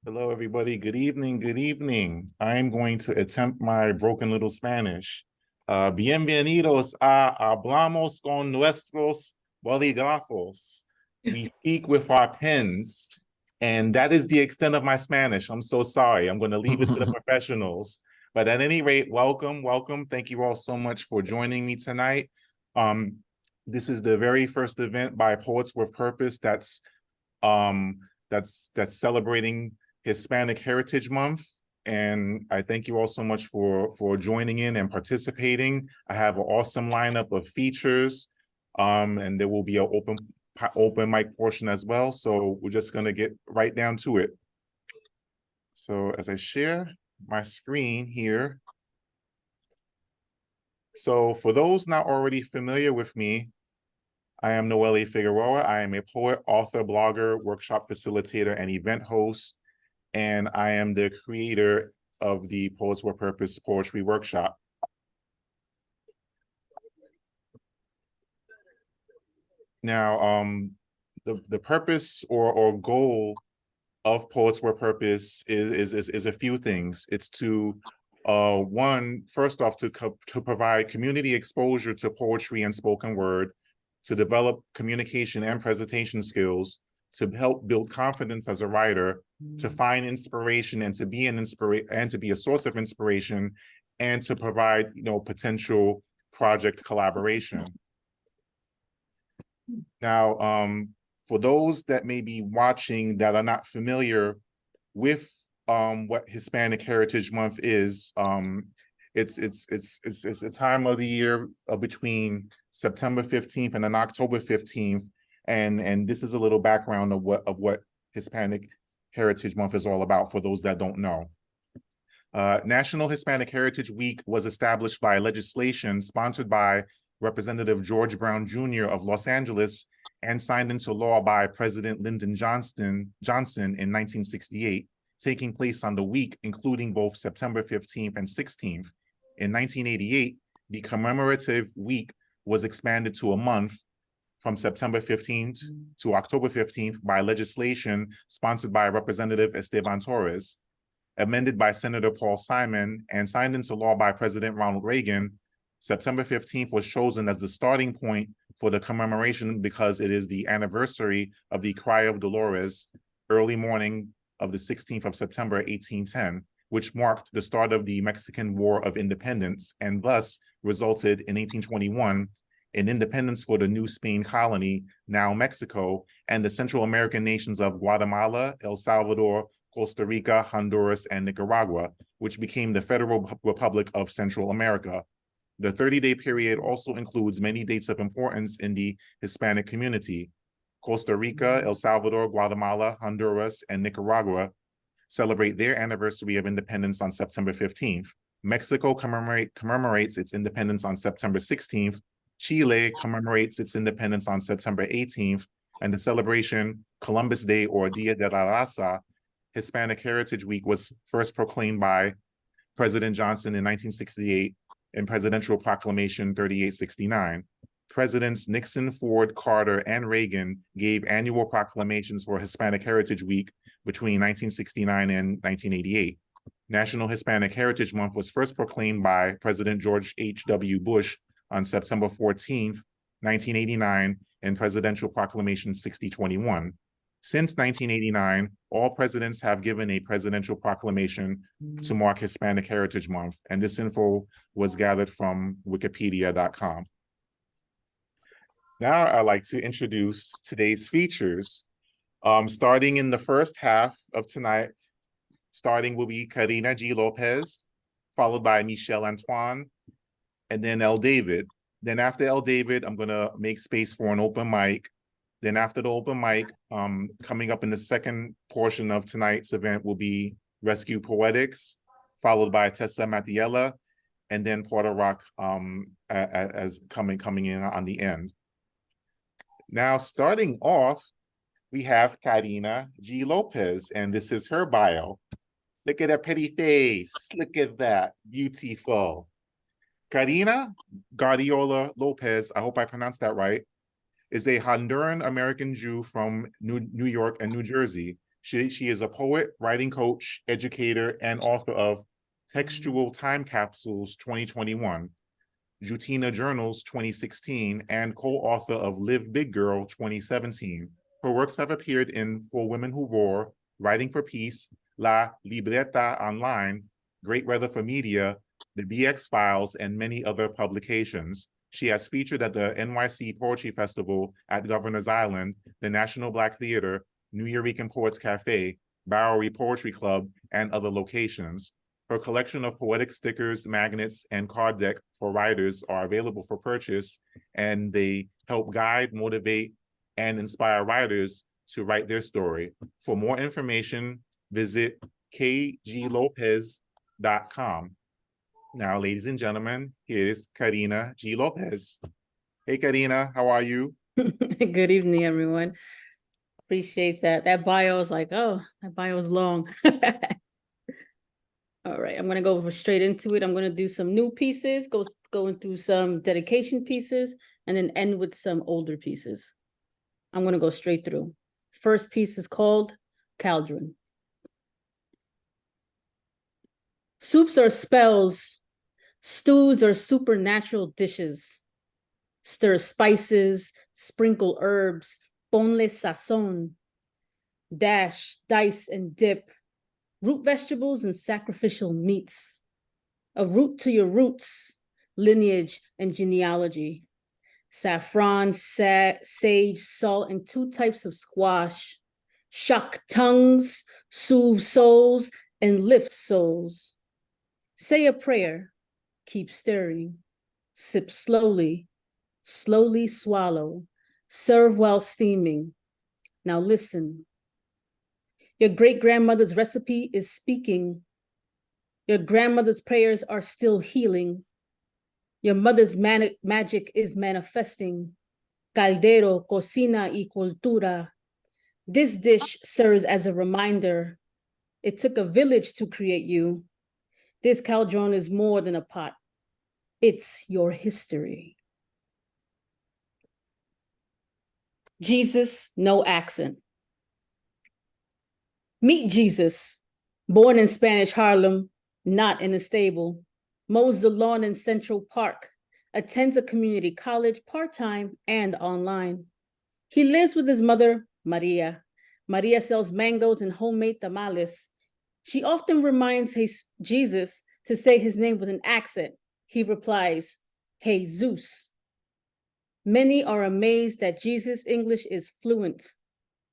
Hello, everybody. Good evening. Good evening. I'm going to attempt my broken little Spanish. Bienvenidos a Hablamos con Nuestros Bolígrafos. We speak with our pens, and that is the extent of my Spanish. I'm so sorry. I'm going to leave it to the professionals. But at any rate, welcome, welcome. Thank you all so much for joining me tonight. Um, this is the very first event by Poets with Purpose um, that's celebrating Hispanic Heritage Month. And I thank you all so much for joining in and participating. I have an awesome lineup of features, and there will be an open mic portion as well. So we're just gonna get right down to it. So as I share my screen here. So for those not already familiar with me, I am Noelle Figueroa. I am a poet, author, blogger, workshop facilitator, and event host. And I am the creator of the Poets with Purpose Poetry Workshop. Now, the purpose or goal of Poets with Purpose is a few things. It's to first off, to provide community exposure to poetry and spoken word, to develop communication and presentation skills, to help build confidence as a writer, to find inspiration and to be a source of inspiration, and to provide potential project collaboration. Now, for those that may be watching that are not familiar with what Hispanic Heritage Month is, it's a time of the year between September 15th and then October 15th. And this is a little background of what Hispanic Heritage Month is all about for those that don't know. National Hispanic Heritage Week was established by legislation sponsored by Representative George Brown Jr. of Los Angeles and signed into law by President Lyndon Johnson in 1968, taking place on the week including both September 15th and 16th. In 1988, the commemorative week was expanded to a month from September 15th to October 15th by legislation sponsored by Representative Esteban Torres, amended by Senator Paul Simon, and signed into law by President Ronald Reagan. September 15th was chosen as the starting point for the commemoration because it is the anniversary of the Cry of Dolores, early morning of the 16th of September, 1810, which marked the start of the Mexican War of Independence and thus resulted in 1821 in independence for the New Spain colony, now Mexico, and the Central American nations of Guatemala, El Salvador, Costa Rica, Honduras, and Nicaragua, which became the Federal Republic of Central America. The 30-day period also includes many dates of importance in the Hispanic community. Costa Rica, El Salvador, Guatemala, Honduras, and Nicaragua celebrate their anniversary of independence on September 15th. Mexico commemorates its independence on September 16th. Chile commemorates its independence on September 18th, and the celebration Columbus Day or Dia de la Raza, Hispanic Heritage Week, was first proclaimed by President Johnson in 1968 in Presidential Proclamation 3869. Presidents Nixon, Ford, Carter, and Reagan gave annual proclamations for Hispanic Heritage Week between 1969 and 1988. National Hispanic Heritage Month was first proclaimed by President George H.W. Bush on September 14th, 1989, in Presidential Proclamation 6021. Since 1989, all presidents have given a presidential proclamation to mark Hispanic Heritage Month, and this info was gathered from wikipedia.com. Now I'd like to introduce today's features. Starting in the first half of tonight, starting will be Karina G. Lopez, followed by Michel Antoine, and then L. David. Then after L. David, I'm gonna make space for an open mic. Then after the open mic, coming up in the second portion of tonight's event will be Rescue Poetics, followed by Tessa Mattiella, and then Porter Rock as coming in on the end. Now, starting off, we have Karina G. Lopez, and this is her bio. Look at that pretty face. Look at that. Beautiful. Karina Guardiola Lopez, I hope I pronounced that right, is a Honduran American Jew from New York and New Jersey. She is a poet, writing coach, educator, and author of Textual Time Capsules 2021, Jutina Journals 2016, and co-author of Live Big Girl 2017. Her works have appeared in For Women Who Roar, Writing for Peace, La Libreta Online, Great Weather for Media, The BX Files, and many other publications. She has featured at the NYC Poetry Festival at Governor's Island, the National Black Theater, New Eurekan Poets Cafe, Bowery Poetry Club, and other locations. Her collection of poetic stickers, magnets, and card deck for writers are available for purchase, and they help guide, motivate, and inspire writers to write their story. For more information, visit kglopez.com. Now, ladies and gentlemen, here's Karina G. Lopez. Hey, Karina, how are you? Good evening, everyone. Appreciate that. That bio is like, oh, that bio is long. All right, I'm going to go straight into it. I'm going to do some new pieces, going through some dedication pieces, and then end with some older pieces. I'm going to go straight through. First piece is called Cauldron. Soups are spells. Stews are supernatural dishes. Stir spices, sprinkle herbs, ponle sazon. Dash, dice, and dip. Root vegetables and sacrificial meats. A root to your roots, lineage, and genealogy. Saffron, sage, salt, and 2 types of squash. Shock tongues, soothe souls, and lift souls. Say a prayer, keep stirring. Sip slowly, slowly swallow. Serve while steaming. Now listen. Your great-grandmother's recipe is speaking. Your grandmother's prayers are still healing. Your mother's magic is manifesting. Caldero, cocina y cultura. This dish serves as a reminder. It took a village to create you. This cauldron is more than a pot. It's your history. Jesus, no accent. Meet Jesus, born in Spanish Harlem, not in a stable, mows the lawn in Central Park, attends a community college part-time and online. He lives with his mother, Maria. Maria sells mangoes and homemade tamales. She often reminds Jesus to say his name with an accent. He replies, Jesus. Many are amazed that Jesus' English is fluent,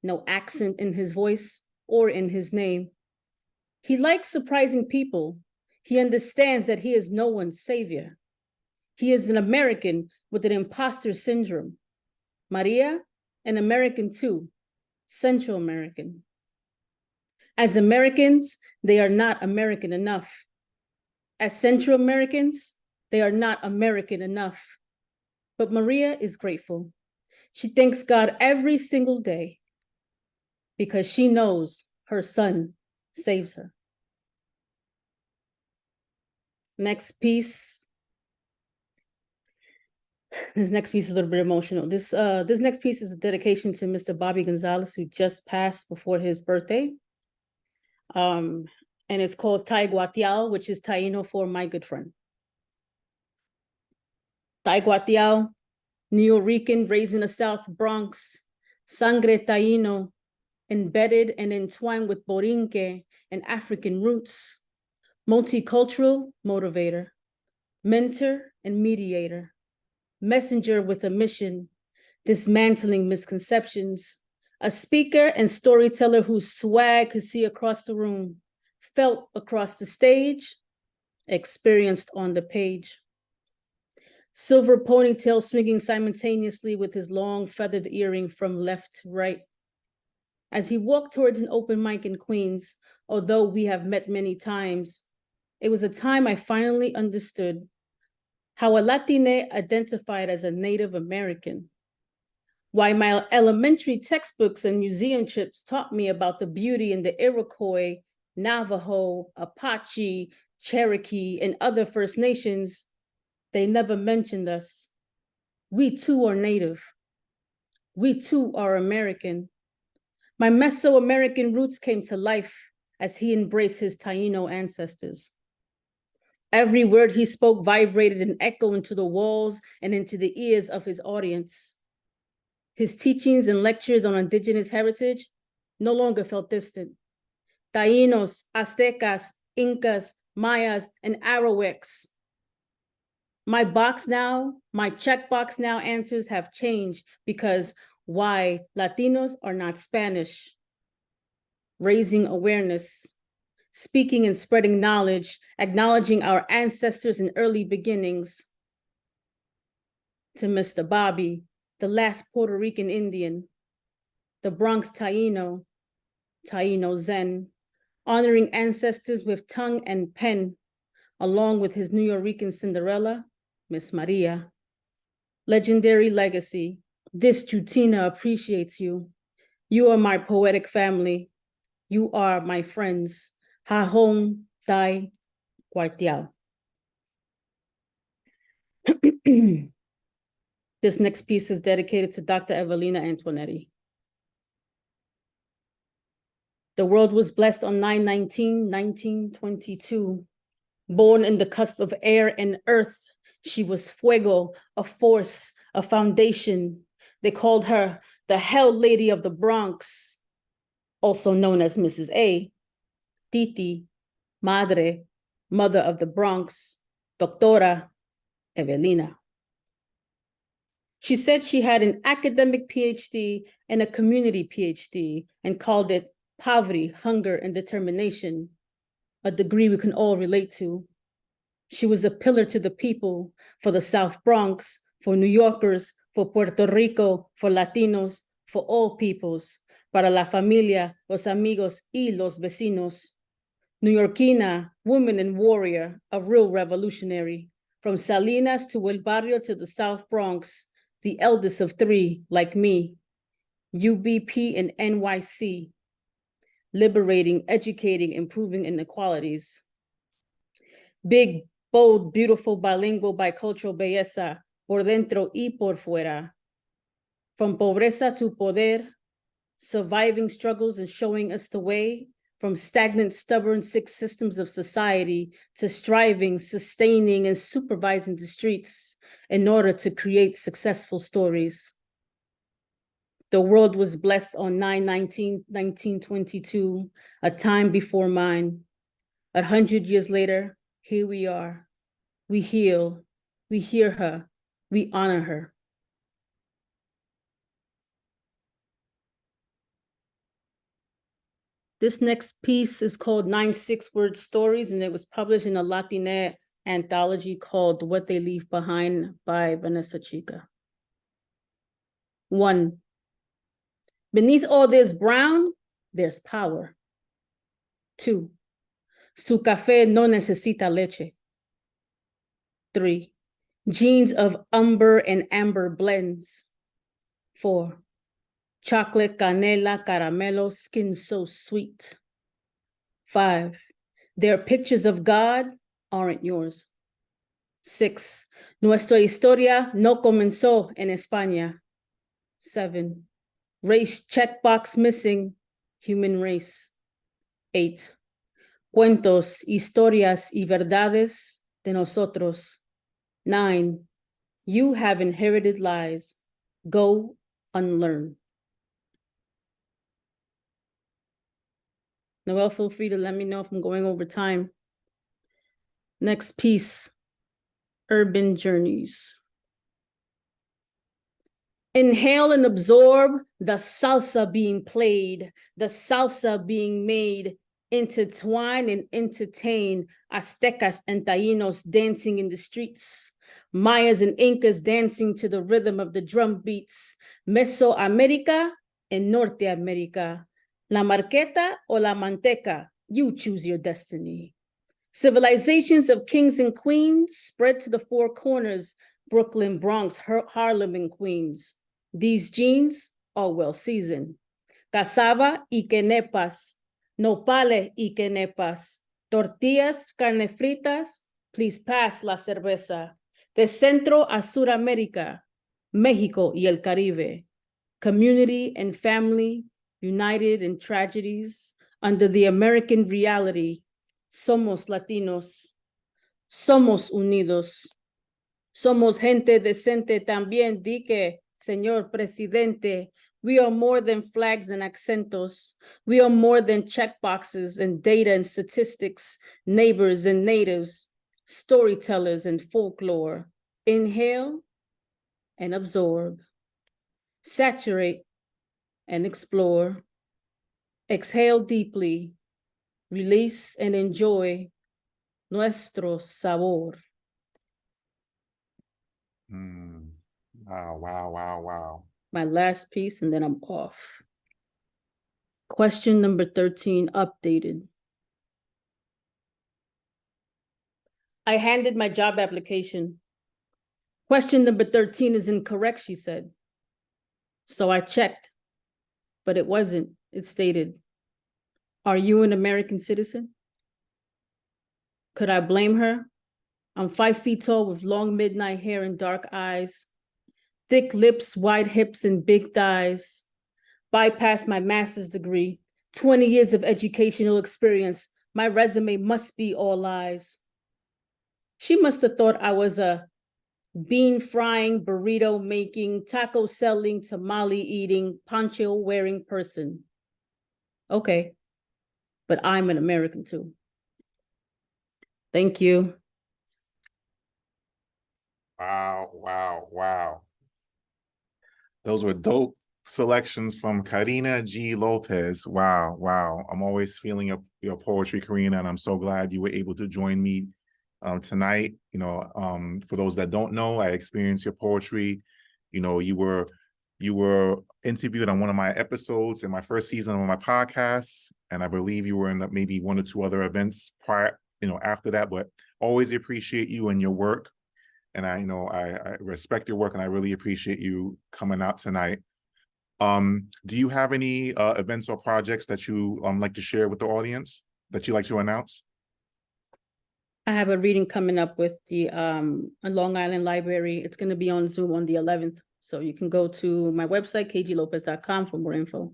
no accent in his voice or in his name. He likes surprising people. He understands that he is no one's savior. He is an American with an imposter syndrome. Maria, an American too, Central American. As Americans, they are not American enough. As Central Americans, they are not American enough. But Maria is grateful. She thanks God every single day because she knows her son saves her. Next piece. This next piece is a little bit emotional. This next piece is a dedication to Mr. Bobby Gonzalez, who just passed before his birthday. And it's called Tai Guatiao, which is Taino for my good friend. Tai Guatiao, New Eurekan, raised in the South Bronx, sangre Taino, embedded and entwined with Borinque and African roots, multicultural motivator, mentor and mediator, messenger with a mission, dismantling misconceptions, a speaker and storyteller whose swag could see across the room, felt across the stage, experienced on the page. Silver ponytail swinging simultaneously with his long feathered earring from left to right. As he walked towards an open mic in Queens, although we have met many times, it was a time I finally understood how a Latina identified as a Native American. Why my elementary textbooks and museum trips taught me about the beauty in the Iroquois, Navajo, Apache, Cherokee, and other First Nations, they never mentioned us. We too are Native. We too are American. My Mesoamerican roots came to life as he embraced his Taino ancestors. Every word he spoke vibrated and echoed into the walls and into the ears of his audience. His teachings and lectures on indigenous heritage no longer felt distant. Tainos, Aztecas, Incas, Mayas, and Arawaks. My checkbox now answers have changed because why Latinos are not Spanish. Raising awareness, speaking and spreading knowledge, acknowledging our ancestors and early beginnings. To Mr. Bobby, the last Puerto Rican Indian, the Bronx Taino, Taino Zen, honoring ancestors with tongue and pen, along with his New Yorican Cinderella, Miss Maria. Legendary legacy, this Chutina appreciates you. You are my poetic family. You are my friends. Hahon Dai Guartial. This next piece is dedicated to Dr. Evelina Antoinetti. The world was blessed on 9/19/1922. Born in the cusp of air and earth, she was fuego, a force, a foundation. They called her the Hell Lady of the Bronx, also known as Mrs. A, Titi, Madre, Mother of the Bronx, Doctora Evelina. She said she had an academic PhD and a community PhD and called it poverty, hunger, and determination, a degree we can all relate to. She was a pillar to the people, for the South Bronx, for New Yorkers, for Puerto Rico, for Latinos, for all peoples, para la familia, los amigos y los vecinos. Newyorkina, woman and warrior, a real revolutionary. From Salinas to El Barrio to the South Bronx, the eldest of three, like me, UBP and NYC, liberating, educating, improving inequalities. Big, bold, beautiful, bilingual, bicultural belleza, por dentro y por fuera. From pobreza to poder, surviving struggles and showing us the way, from stagnant, stubborn, sick systems of society to striving, sustaining, and supervising the streets in order to create successful stories. The world was blessed on 9/19/1922, a time before mine. 100 years later, here we are. We heal, we hear her, we honor her. This next piece is called 9 6-word stories, and it was published in a Latina anthology called What They Leave Behind by Vanessa Chica. 1. Beneath all this brown, there's power. 2. Su café no necesita leche. 3. Genes of umber and amber blends. 4. Chocolate, canela, caramelo, skin so sweet. 5. Their pictures of God aren't yours. 6. Nuestra historia no comenzó en España. 7. Race checkbox missing, human race. 8. Cuentos, historias y verdades de nosotros. 9. You have inherited lies. Go unlearn. Noel, feel free to let me know if I'm going over time. Next piece, Urban Journeys. Inhale and absorb the salsa being played, the salsa being made, intertwine and entertain Aztecas and Tainos dancing in the streets, Mayas and Incas dancing to the rhythm of the drum beats, Mesoamerica and Norte America, La Marqueta or La Manteca, you choose your destiny. Civilizations of kings and queens spread to the four corners, Brooklyn, Bronx, Harlem, and Queens. These genes are well seasoned. Cassava y quenepas, nopales y quenepas, tortillas, carne fritas, please pass la cerveza. De Centro a Suramérica, México y el Caribe. Community and family, united in tragedies under the American reality. Somos Latinos, somos unidos, somos gente decente también, di que, señor presidente, we are more than flags and acentos. We are more than checkboxes and data and statistics, neighbors and natives, storytellers and folklore. Inhale and absorb. Saturate and explore. Exhale deeply. Release and enjoy nuestro sabor. Wow, wow, wow, wow. My last piece, and then I'm off. Question number 13, updated. I handed my job application. Question number 13 is incorrect, she said. So I checked, but it wasn't. It stated, are you an American citizen? Could I blame her? I'm 5 feet tall with long midnight hair and dark eyes, thick lips, wide hips, and big thighs. Bypassed my master's degree, 20 years of educational experience. My resume must be all lies. She must have thought I was a bean frying, burrito making, taco selling, tamale eating, poncho wearing person. Okay, but I'm an American too. Thank you. Wow, wow, wow. Those were dope selections from Karina G. Lopez. Wow, wow. I'm always feeling your poetry, Karina, and I'm so glad you were able to join me tonight. For those that don't know, I experienced your poetry. You were interviewed on one of my episodes in my first season of my podcast, and I believe you were in maybe 1 or 2 other events prior, after that. But always appreciate you and your work. And I respect your work, and I really appreciate you coming out tonight. Do you have any events or projects that you like to share with the audience that you like to announce? I have a reading coming up with the Long Island Library. It's going to be on Zoom on the 11th. So you can go to my website, kglopez.com, for more info.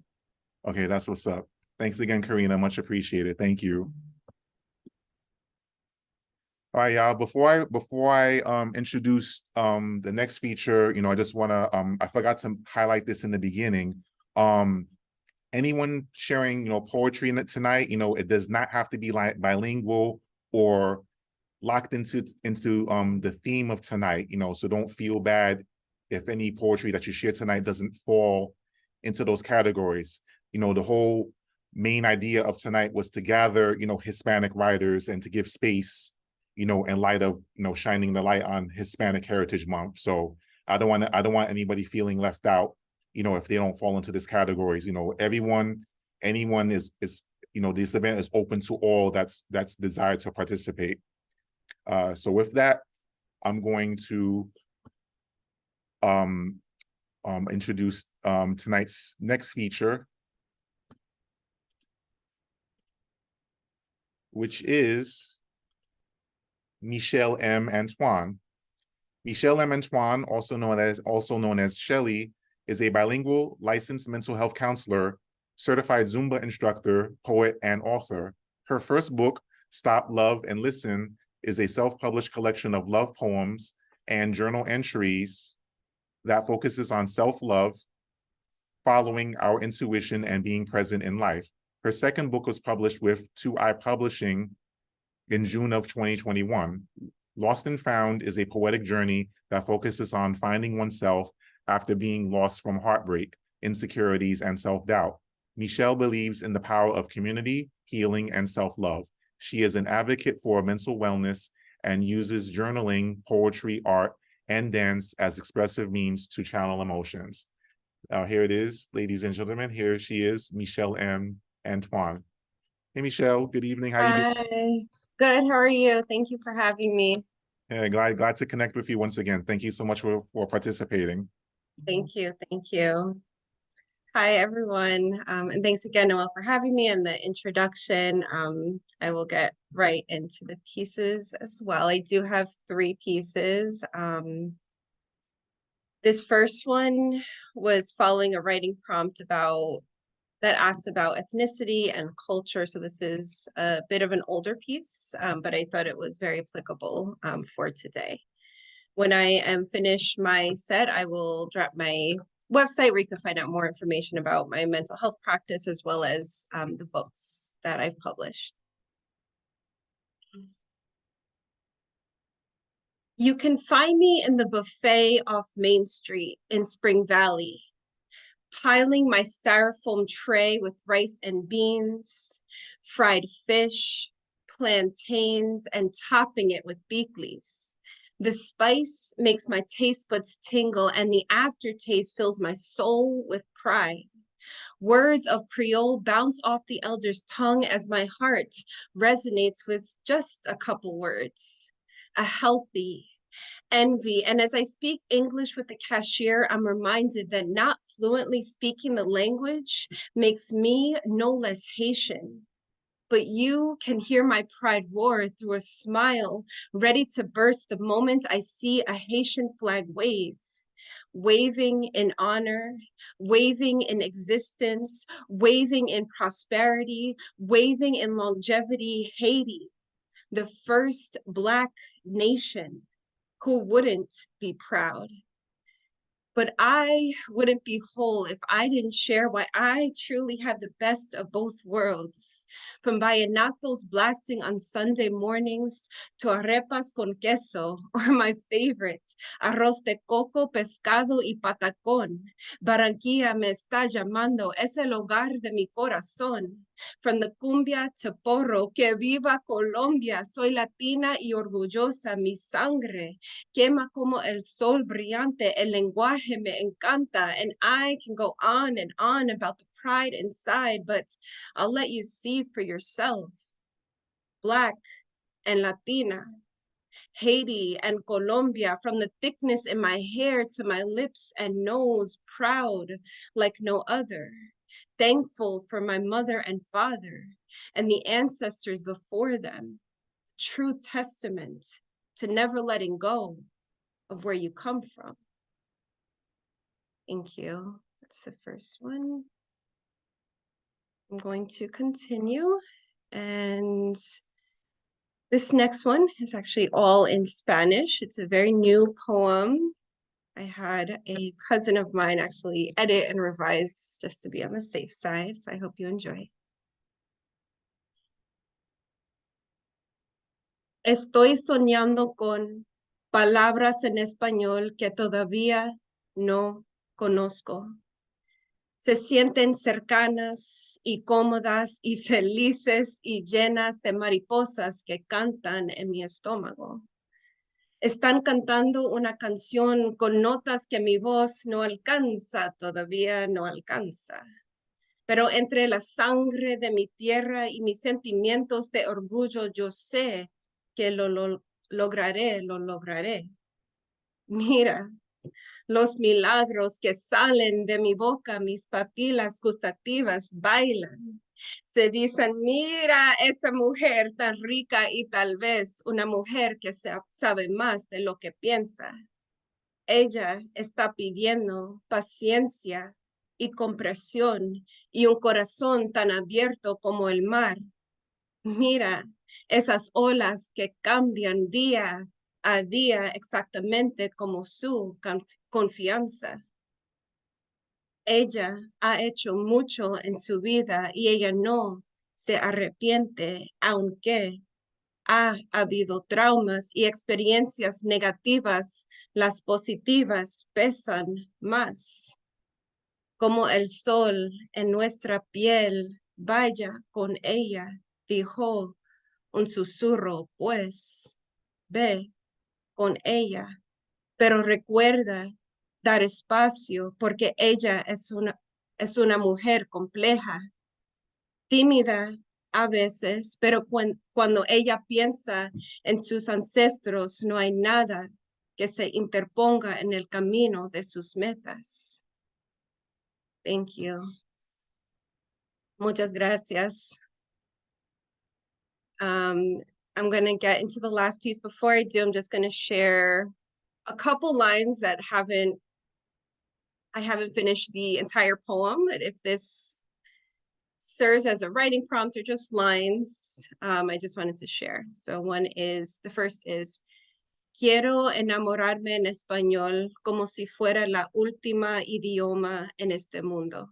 Okay, that's what's up. Thanks again, Karina. Much appreciated. Thank you. All right, y'all. Before I introduce the next feature, I just want to I forgot to highlight this in the beginning. Anyone sharing poetry in it tonight, it does not have to be like bilingual or locked into the theme of tonight. So don't feel bad if any poetry that you share tonight doesn't fall into those categories. The whole main idea of tonight was to gather Hispanic writers and to give space in light of shining the light on Hispanic Heritage Month. So I don't want anybody feeling left out if they don't fall into these categories. Anyone is this event is open to all that's desired to participate. So with that, I'm going to introduce tonight's next feature, which is Michel M. Antoine. Michel M. Antoine, also known as Shelly, is a bilingual licensed mental health counselor, certified Zumba instructor, poet, and author. Her first book, Stop, Love, and Listen, is a self-published collection of love poems and journal entries that focuses on self-love, following our intuition, and being present in life. Her second book was published with 2i Publishing in June of 2021. Lost and Found is a poetic journey that focuses on finding oneself after being lost from heartbreak, insecurities, and self-doubt. Michel believes in the power of community, healing, and self-love. She is an advocate for mental wellness and uses journaling, poetry, art, and dance as expressive means to channel emotions. Here it is, ladies and gentlemen. Here she is, Michel M. Antoine. Hey, Michel. Good evening. How you doing? Hi. Good. How are you? Thank you for having me. Yeah, glad to connect with you once again. Thank you so much for participating. Thank you. Thank you. Hi, everyone. And thanks again, Noel, for having me and the introduction. I will get right into the pieces as well. I do have 3 pieces. This first one was following a writing prompt about that asks about ethnicity and culture. So this is a bit of an older piece, but I thought it was very applicable for today. When I am finished my set, I will drop my website where you can find out more information about my mental health practice, as well as the books that I've published. You can find me in the buffet off Main Street in Spring Valley, piling my styrofoam tray with rice and beans, fried fish, plantains, and topping it with beekleys. The spice makes my taste buds tingle, and the aftertaste fills my soul with pride. Words of Creole bounce off the elder's tongue as my heart resonates with just a couple words. A healthy, envy. And as I speak English with the cashier, I'm reminded that not fluently speaking the language makes me no less Haitian. But you can hear my pride roar through a smile, ready to burst the moment I see a Haitian flag wave. Waving in honor, waving in existence, waving in prosperity, waving in longevity. Haiti, the first Black nation. Who wouldn't be proud? But I wouldn't be whole if I didn't share why I truly have the best of both worlds. From vallenatos blasting on Sunday mornings to arepas con queso, or my favorite, arroz de coco, pescado y patacón. Barranquilla me está llamando, es el hogar de mi corazón. From the cumbia to porro, que viva Colombia, soy latina y orgullosa, mi sangre quema como el sol brillante, el lenguaje me encanta, and I can go on and on about the pride inside, but I'll let you see for yourself. Black and Latina, Haiti and Colombia, from the thickness in my hair to my lips and nose, proud like no other. Thankful for my mother and father and the ancestors before them. True testament to never letting go of where you come from. Thank you. That's the first one. I'm going to continue, and this next one is actually all in Spanish. It's a very new poem. I had a cousin of mine actually edit and revise just to be on the safe side, so I hope you enjoy. Estoy soñando con palabras en español que todavía no conozco. Se sienten cercanas y cómodas y felices y llenas de mariposas que cantan en mi estómago. Están cantando una canción con notas que mi voz no alcanza, todavía no alcanza. Pero entre la sangre de mi tierra y mis sentimientos de orgullo, yo sé que lo lograré, lo lograré. Mira, los milagros que salen de mi boca, mis papilas gustativas bailan. Se dicen, mira esa mujer tan rica y tal vez una mujer que sabe más de lo que piensa. Ella está pidiendo paciencia y comprensión y un corazón tan abierto como el mar. Mira esas olas que cambian día a día exactamente como su confianza. Ella ha hecho mucho en su vida y ella no se arrepiente, aunque ha habido traumas y experiencias negativas, las positivas pesan más. Como el sol en nuestra piel, vaya con ella, dijo un susurro, pues, ve con ella, pero recuerda dar espacio porque ella es una mujer compleja, tímida a veces, pero cuando ella piensa en sus ancestros, no hay nada que se interponga en el camino de sus metas. Thank you. Muchas gracias. I'm going to get into the last piece. Before I do, I'm just going to share a couple lines that I haven't finished the entire poem, but if this serves as a writing prompt or just lines. I just wanted to share. So the first is, quiero enamorarme en español como si fuera la última idioma en este mundo.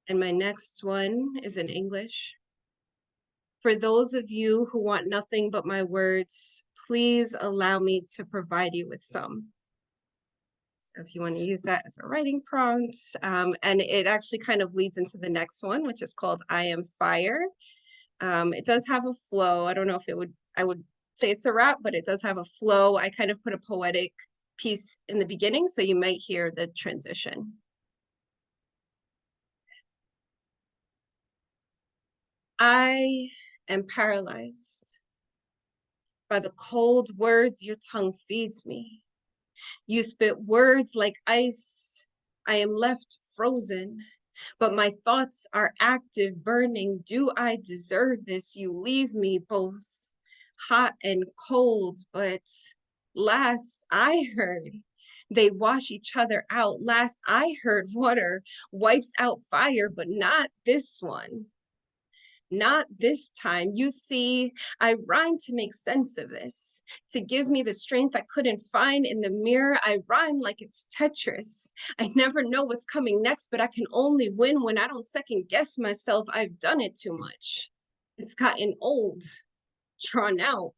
And my next one is in English. For those of you who want nothing but my words, please allow me to provide you with some. So if you want to use that as a writing prompt, and it actually kind of leads into the next one, which is called I Am Fire. It does have a flow. I don't know if I would say it's a rap, but it does have a flow. I kind of put a poetic piece in the beginning, so you might hear the transition. I am paralyzed by the cold words your tongue feeds me. You spit words like ice. I am left frozen, but my thoughts are active, burning. Do I deserve this? You leave me both hot and cold, but last I heard, they wash each other out. Last I heard, water wipes out fire, but not this one. Not this time. You see, I rhyme to make sense of this, to give me the strength I couldn't find in the mirror. I rhyme like it's Tetris. I never know what's coming next, but I can only win when I don't second guess myself. I've done it too much. It's gotten old, drawn out,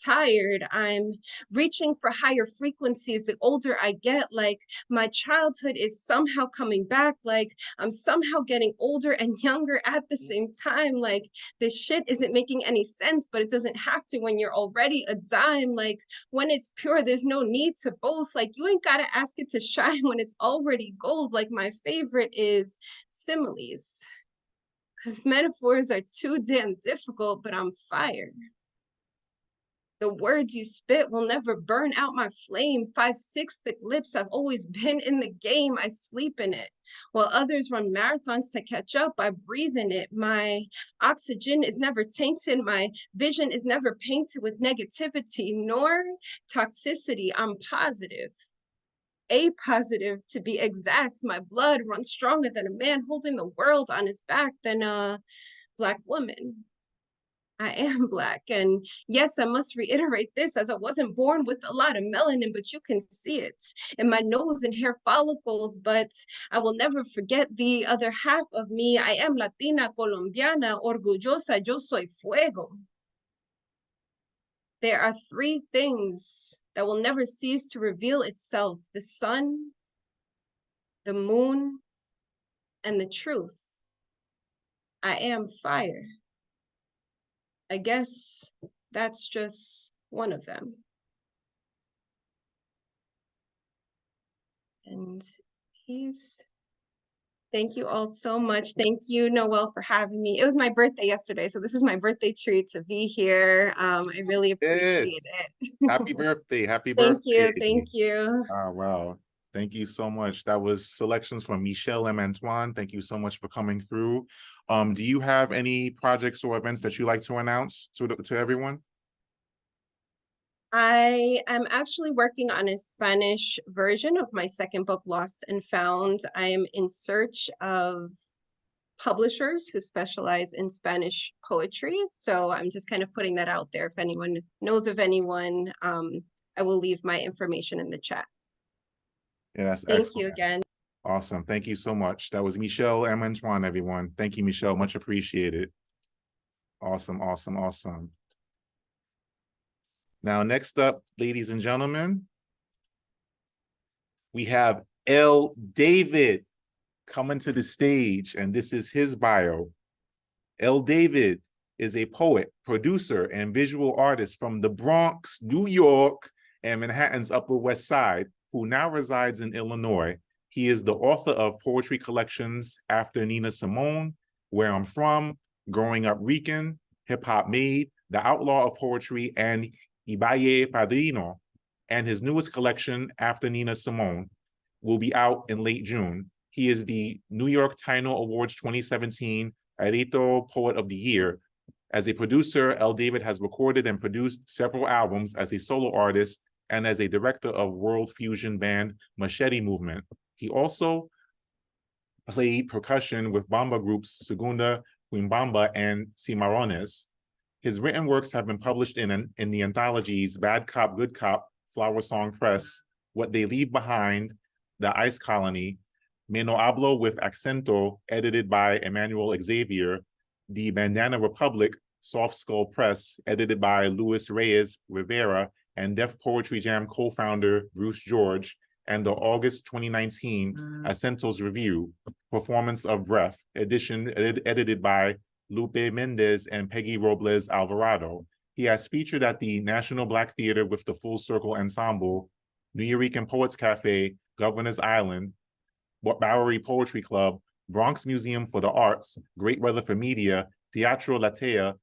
tired. I'm reaching for higher frequencies the older I get, like my childhood is somehow coming back, like I'm somehow getting older and younger at the same time, like this shit isn't making any sense, but it doesn't have to when you're already a dime. Like when it's pure, there's no need to boast, like you ain't gotta ask it to shine when it's already gold. Like my favorite is similes, because metaphors are too damn difficult, but I'm fire. The words you spit will never burn out my flame. 5'6" thick lips, I've always been in the game. I sleep in it. While others run marathons to catch up, I breathe in it. My oxygen is never tainted. My vision is never painted with negativity nor toxicity. I'm positive. A positive to be exact. My blood runs stronger than a man holding the world on his back than a Black woman. I am Black. And yes, I must reiterate this, as I wasn't born with a lot of melanin, but you can see it in my nose and hair follicles. But I will never forget the other half of me. I am Latina, Colombiana, orgullosa, yo soy fuego. There are three things that will never cease to reveal itself: the sun, the moon, and the truth. I am fire. I guess that's just one of them. And thank you all so much. Thank you, Noel, for having me. It was my birthday yesterday, so this is my birthday treat to be here. I really appreciate it. Happy birthday. Happy birthday. Thank you. Thank you. Oh, wow. Thank you so much. That was selections from Michel Antoine. Thank you so much for coming through. Do you have any projects or events that you like to announce to everyone? I am actually working on a Spanish version of my second book, Lost and Found. I am in search of publishers who specialize in Spanish poetry. So I'm just kind of putting that out there. If anyone knows of anyone, I will leave my information in the chat. Yeah, that's Thank excellent. you again. Awesome. Thank you so much. That was Michel Antoine, everyone. Thank you, Michel. Much appreciated. Awesome, awesome, awesome. Now, next up, ladies and gentlemen, we have L. David coming to the stage, and this is his bio. L. David is a poet, producer, and visual artist from the Bronx, New York, and Manhattan's Upper West Side, who now resides in Illinois. He is the author of poetry collections After Nina Simone, Where I'm From, Growing Up Rican, Hip Hop Made, The Outlaw of Poetry, and Ibaye Padrino. And his newest collection, After Nina Simone, will be out in late June. He is the New York Taino Awards 2017 Arito Poet of the Year. As a producer, L. David has recorded and produced several albums as a solo artist and as a director of world fusion band Machete Movement. He also played percussion with bamba groups Segunda, Quimbamba, and Cimarrones. His written works have been published in the anthologies Bad Cop, Good Cop, Flower Song Press, What They Leave Behind, The Ice Colony, Me No Hablo with Accento, edited by Emmanuel Xavier, The Bandana Republic, Soft Skull Press, edited by Luis Reyes Rivera, and Def Poetry Jam co-founder Bruce George, and the August 2019 Acento's Review, Performance of Breath, edition edited by Lupe Mendez and Peggy Robles Alvarado. He has featured at the National Black Theater with the Full Circle Ensemble, New Eurekan Poets Cafe, Governor's Island, Bowery Poetry Club, Bronx Museum for the Arts, Great Weather for Media, Teatro Latea,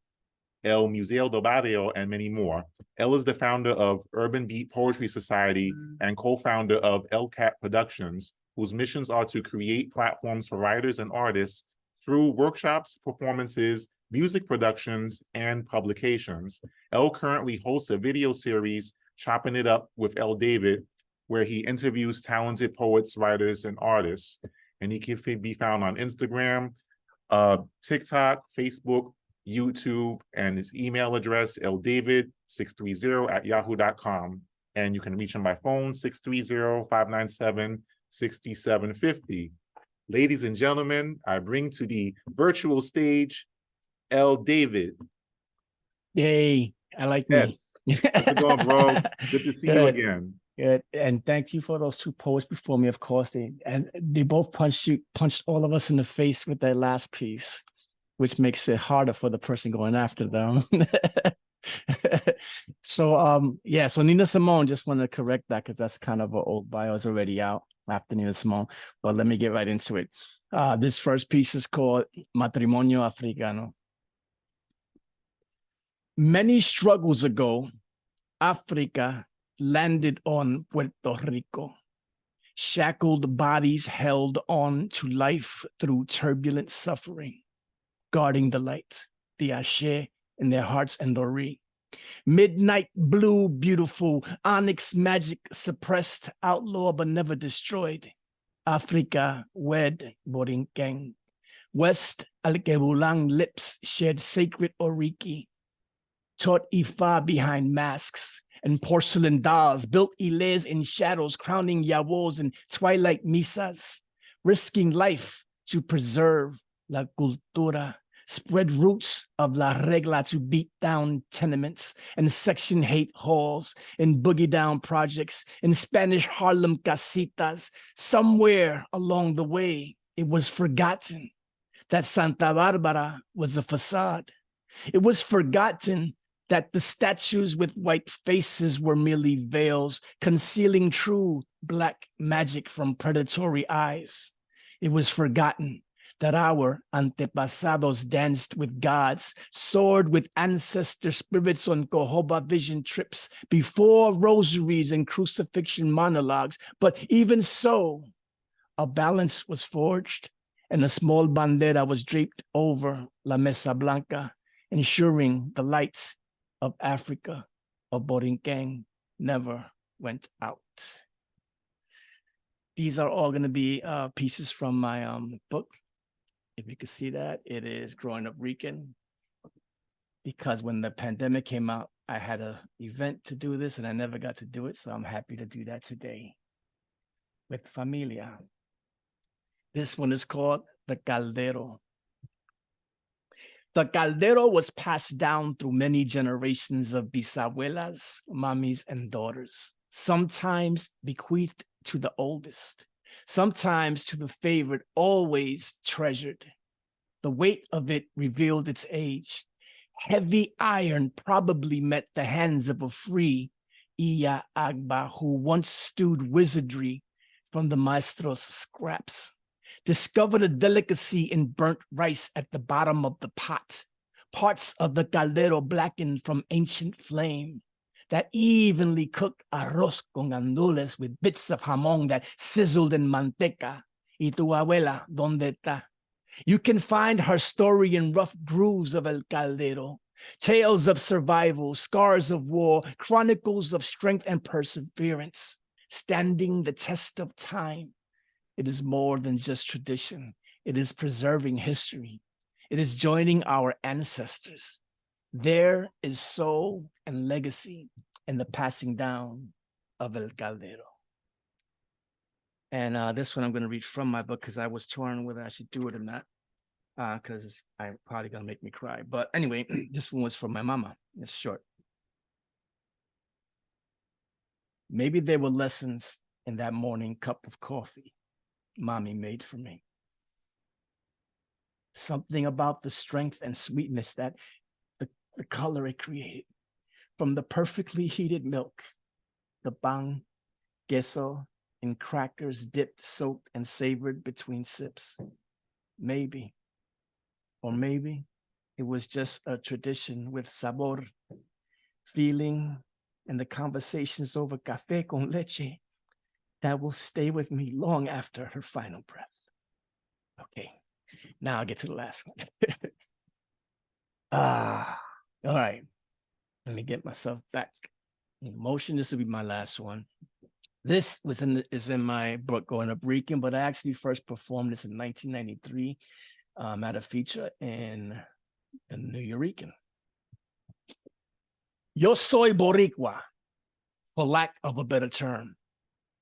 El Museo del Barrio, and many more. El is the founder of Urban Beat Poetry Society and co-founder of El Cat Productions, whose missions are to create platforms for writers and artists through workshops, performances, music productions, and publications. El currently hosts a video series, Chopping It Up with El David, where he interviews talented poets, writers, and artists. And he can be found on Instagram, TikTok, Facebook, YouTube, and his email address, eldavid630@yahoo.com. And you can reach him by phone, 630-597-6750. Ladies and gentlemen, I bring to the virtual stage, El David. Yay, I like Yes. me. How's it going, bro? Good to see you Good. again. Good. And thank you for those two poets before me, of course. They both punched all of us in the face with that last piece, which makes it harder for the person going after them. So so Nina Simone, just want to correct that because that's kind of an old bio, is already out after Nina Simone. But let me get right into it. This first piece is called Matrimonio Africano. Many struggles ago, Africa landed on Puerto Rico. Shackled bodies held on to life through turbulent suffering, guarding the light, the ashe in their hearts and Dori. Midnight blue, beautiful, onyx magic suppressed, outlaw but never destroyed. Africa wed Borinquen. West Alkebulan lips shared sacred Oriki. Taught Ifa behind masks and porcelain dolls, built Iles in shadows, crowning Yawos in twilight misas, risking life to preserve la cultura, spread roots of la regla to beat down tenements and section hate halls, and boogie down projects, in Spanish Harlem casitas. Somewhere along the way, it was forgotten that Santa Barbara was a facade. It was forgotten that the statues with white faces were merely veils, concealing true black magic from predatory eyes. It was forgotten that our antepasados danced with gods, soared with ancestor spirits on Cohoba vision trips, before rosaries and crucifixion monologues. But even so, a balance was forged, and a small bandera was draped over La Mesa Blanca, ensuring the lights of Africa, of Borinquen, never went out. These are all going to be pieces from my book. If you can see that, it is Growing Up Rican. Because when the pandemic came out, I had an event to do this and I never got to do it. So I'm happy to do that today with Familia. This one is called The Caldero. The caldero was passed down through many generations of bisabuelas, mamis, and daughters, sometimes bequeathed to the oldest, sometimes to the favorite, always treasured. The weight of it revealed its age. Heavy iron probably met the hands of a free Iya Agba who once stewed wizardry from the maestro's scraps. Discovered a delicacy in burnt rice at the bottom of the pot, parts of the caldero blackened from ancient flame, that evenly cooked arroz con gandules with bits of jamón that sizzled in manteca. Y tu abuela, ¿dónde está? You can find her story in rough grooves of El Caldero, tales of survival, scars of war, chronicles of strength and perseverance, standing the test of time. It is more than just tradition. It is preserving history. It is joining our ancestors. There is soul and legacy in the passing down of El Caldero. And this one I'm going to read from my book because I was torn whether I should do it or not, because it's probably going to make me cry. But anyway, this one was from my mama. It's short. Maybe there were lessons in that morning cup of coffee mommy made for me. Something about the strength and sweetness that the color it created from the perfectly heated milk, the pan, queso, and crackers dipped, soaked, and savored between sips. Maybe, or maybe it was just a tradition with sabor, feeling, and the conversations over café con leche that will stay with me long after her final breath. Okay, now I'll get to the last one. All right. Let me get myself back in motion. This will be my last one. This is in my book, Growing Up Rican, but I actually first performed this in 1993 at a feature in the New Eurekan. Yo soy Boricua, for lack of a better term,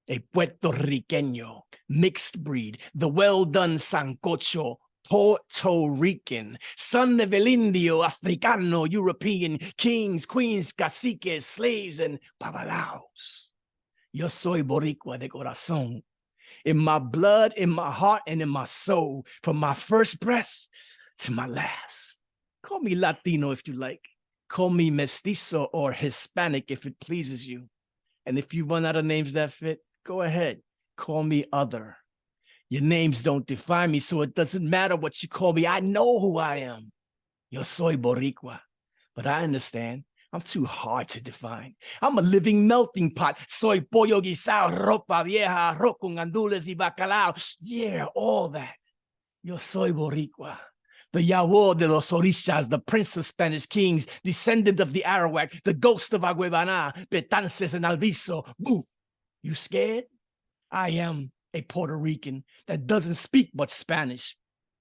a Puerto Riqueño, mixed breed, the well-done sancocho, Puerto Rican, son of el Indio, Africano, European, kings, queens, caciques, slaves, and babalaos. Yo soy Boricua de corazón. In my blood, in my heart, and in my soul, from my first breath to my last. Call me Latino if you like. Call me Mestizo or Hispanic if it pleases you. And if you run out of names that fit, go ahead. Call me other. Your names don't define me, so it doesn't matter what you call me. I know who I am. Yo soy Boricua. But I understand. I'm too hard to define. I'm a living melting pot. Soy pollo guisado, ropa vieja, arroz con gandules y bacalao. Yeah, all that. Yo soy Boricua. The Yahweh de los Orishas, the prince of Spanish kings, descendant of the Arawak, the ghost of Aguevana, Betances and Alviso. Boo! You scared? I am a Puerto Rican that doesn't speak much Spanish.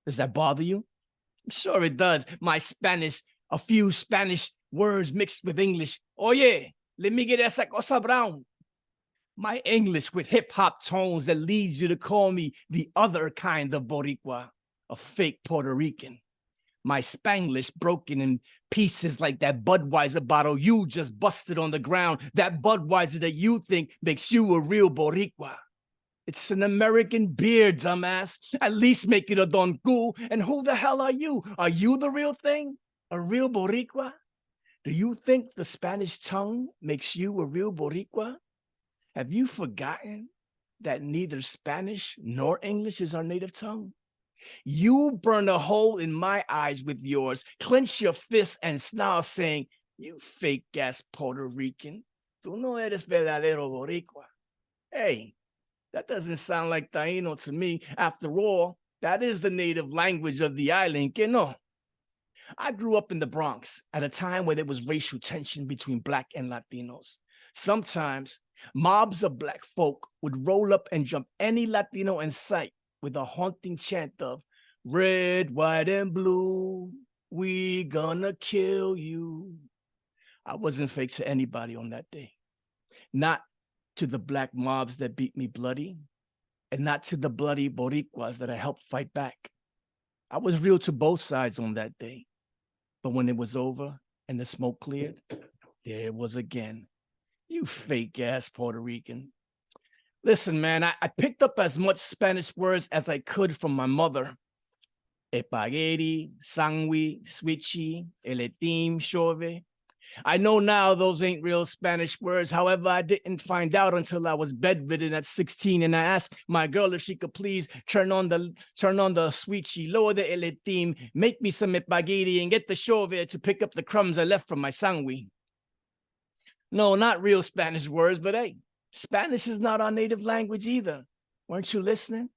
Does that bother you? I'm sure it does. My Spanish, a few Spanish words mixed with English. Oye, let me get esa cosa brown. My English with hip-hop tones that leads you to call me the other kind of Boricua, a fake Puerto Rican. My Spanglish broken in pieces like that Budweiser bottle you just busted on the ground. That Budweiser that you think makes you a real Boricua. It's an American beer, dumbass. At least make it a Don Q. And who the hell are you? Are you the real thing? A real Boricua? Do you think the Spanish tongue makes you a real Boricua? Have you forgotten that neither Spanish nor English is our native tongue? You burn a hole in my eyes with yours, clench your fists and snarl saying, you fake-ass Puerto Rican. Tú no eres verdadero Boricua. Hey, that doesn't sound like Taino to me. After all, that is the native language of the island, que no? I grew up in the Bronx at a time where there was racial tension between Black and Latinos. Sometimes mobs of Black folk would roll up and jump any Latino in sight with a haunting chant of red, white, and blue, we gonna kill you. I wasn't fake to anybody on that day. Not to the Black mobs that beat me bloody, and not to the bloody Boricuas that I helped fight back. I was real to both sides on that day. But when it was over and the smoke cleared, there it was again. You fake-ass Puerto Rican. Listen, man, I picked up as much Spanish words as I could from my mother. Espagueti, sangui, switchy, eletim, chove. I know now those ain't real Spanish words. However, I didn't find out until I was bedridden at 16, and I asked my girl if she could please turn on the switchy, lower the eletim, make me some espagueti, and get the chove to pick up the crumbs I left from my sangui. No, not real Spanish words, but hey, Spanish is not our native language either. Weren't you listening?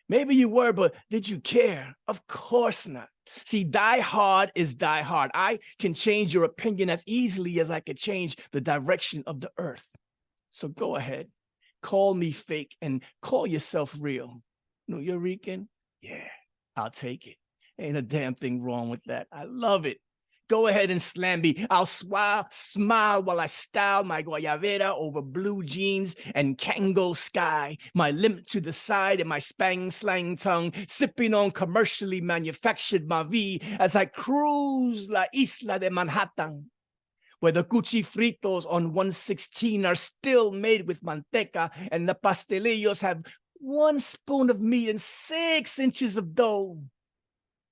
Maybe you were, but did you care? Of course not. See, die hard is die hard. I can change your opinion as easily as I could change the direction of the earth. So go ahead, call me fake and call yourself real. Nuyorican? Yeah, I'll take it. Ain't a damn thing wrong with that. I love it. Go ahead and slam me. I'll smile while I style my guayabera over blue jeans and Kango sky. My limp to the side and my spang slang tongue, sipping on commercially manufactured Mavi as I cruise la isla de Manhattan, where the cuchi fritos on 116 are still made with manteca and the pastelillos have 1 spoon of meat and 6 inches of dough,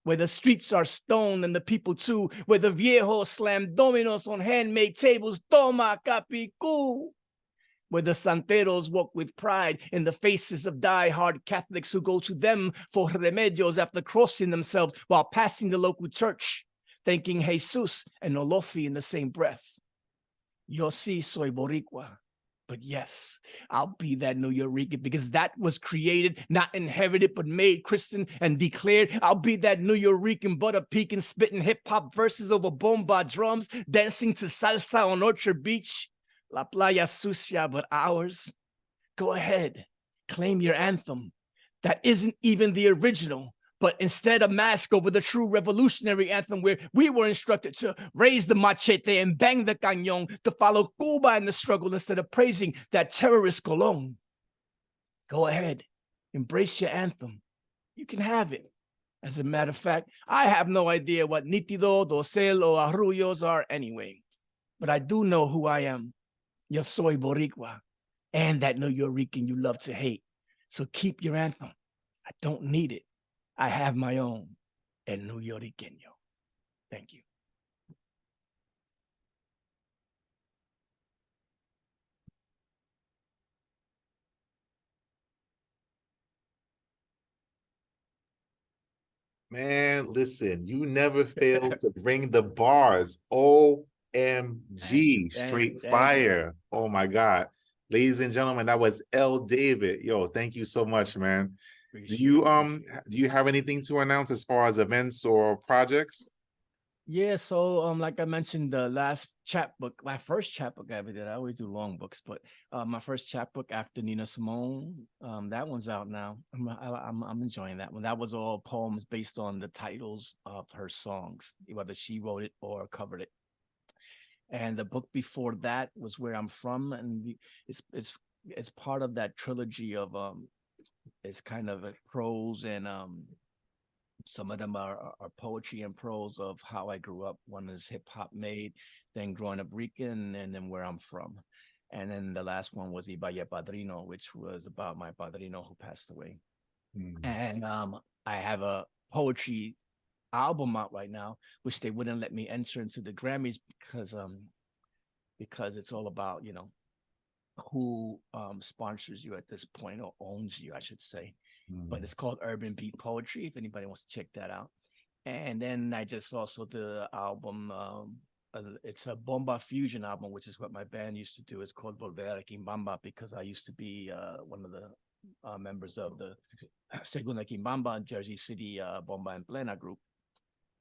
where the streets are stone and the people too, where the viejos slam dominos on handmade tables, toma capicu, where the santeros walk with pride in the faces of die-hard Catholics who go to them for remedios after crossing themselves while passing the local church, thanking Jesus and Olofi in the same breath. Yo sí soy boricua. But yes, I'll be that Nuyorican because that was created, not inherited, but made Christian and declared. I'll be that Nuyorican butter pecan spitting hip-hop verses over bomba drums, dancing to salsa on Orchard Beach. La playa sucia, but ours. Go ahead, claim your anthem. That isn't even the original, but instead a mask over the true revolutionary anthem where we were instructed to raise the machete and bang the cañón, to follow Cuba in the struggle instead of praising that terrorist Colón. Go ahead, embrace your anthem. You can have it. As a matter of fact, I have no idea what nítido, dosel, or arrullos are anyway, but I do know who I am. Yo soy boricua, and that Nuyorican you love to hate. So keep your anthem. I don't need it. I have my own, el Nuyoriqueño. Thank you. Man, listen, you never fail to bring the bars. OMG, straight fire. Oh my God. Ladies and gentlemen, that was L. David. Yo, thank you so much, man. Do you have anything to announce as far as events or projects? Yeah, so like I mentioned, the last chapbook, my first chapbook I ever did. I always do long books, but my first chapbook after Nina Simone, that one's out now. I'm enjoying that one. That was all poems based on the titles of her songs, whether she wrote it or covered it. And the book before that was Where I'm From, and it's part of that trilogy of it's kind of a prose and some of them are poetry and prose of how I grew up. One is hip hop made, then growing up Rican, and then where I'm from. And then the last one was Ibaye Padrino, which was about my padrino who passed away. And I have a poetry album out right now, which they wouldn't let me enter into the Grammys because it's all about, you know, who sponsors you at this point, or owns you, I should say. But it's called Urban Beat Poetry, if anybody wants to check that out. And then I just also did an album, it's a bomba fusion album, which is what my band used to do. It's called Volver a Quimbamba, because I used to be one of the members of the Segunda Quimbamba, Jersey City Bomba en Plena group.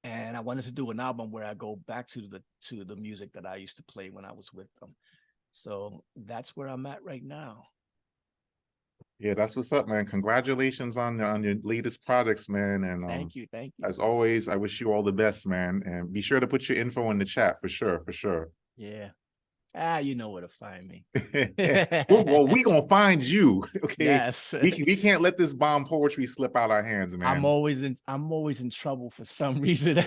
And I wanted to do an album where I go back to the music that I used to play when I was with them. So that's where I'm at right now. Yeah, that's what's up, man. Congratulations on your latest projects, man. And thank you. As always, I wish you all the best, man. And be sure to put your info in the chat for sure. Yeah. You know where to find me. Well, we gonna find you. Okay. Yes. We can't let this bomb poetry slip out our hands, man. I'm always in trouble for some reason.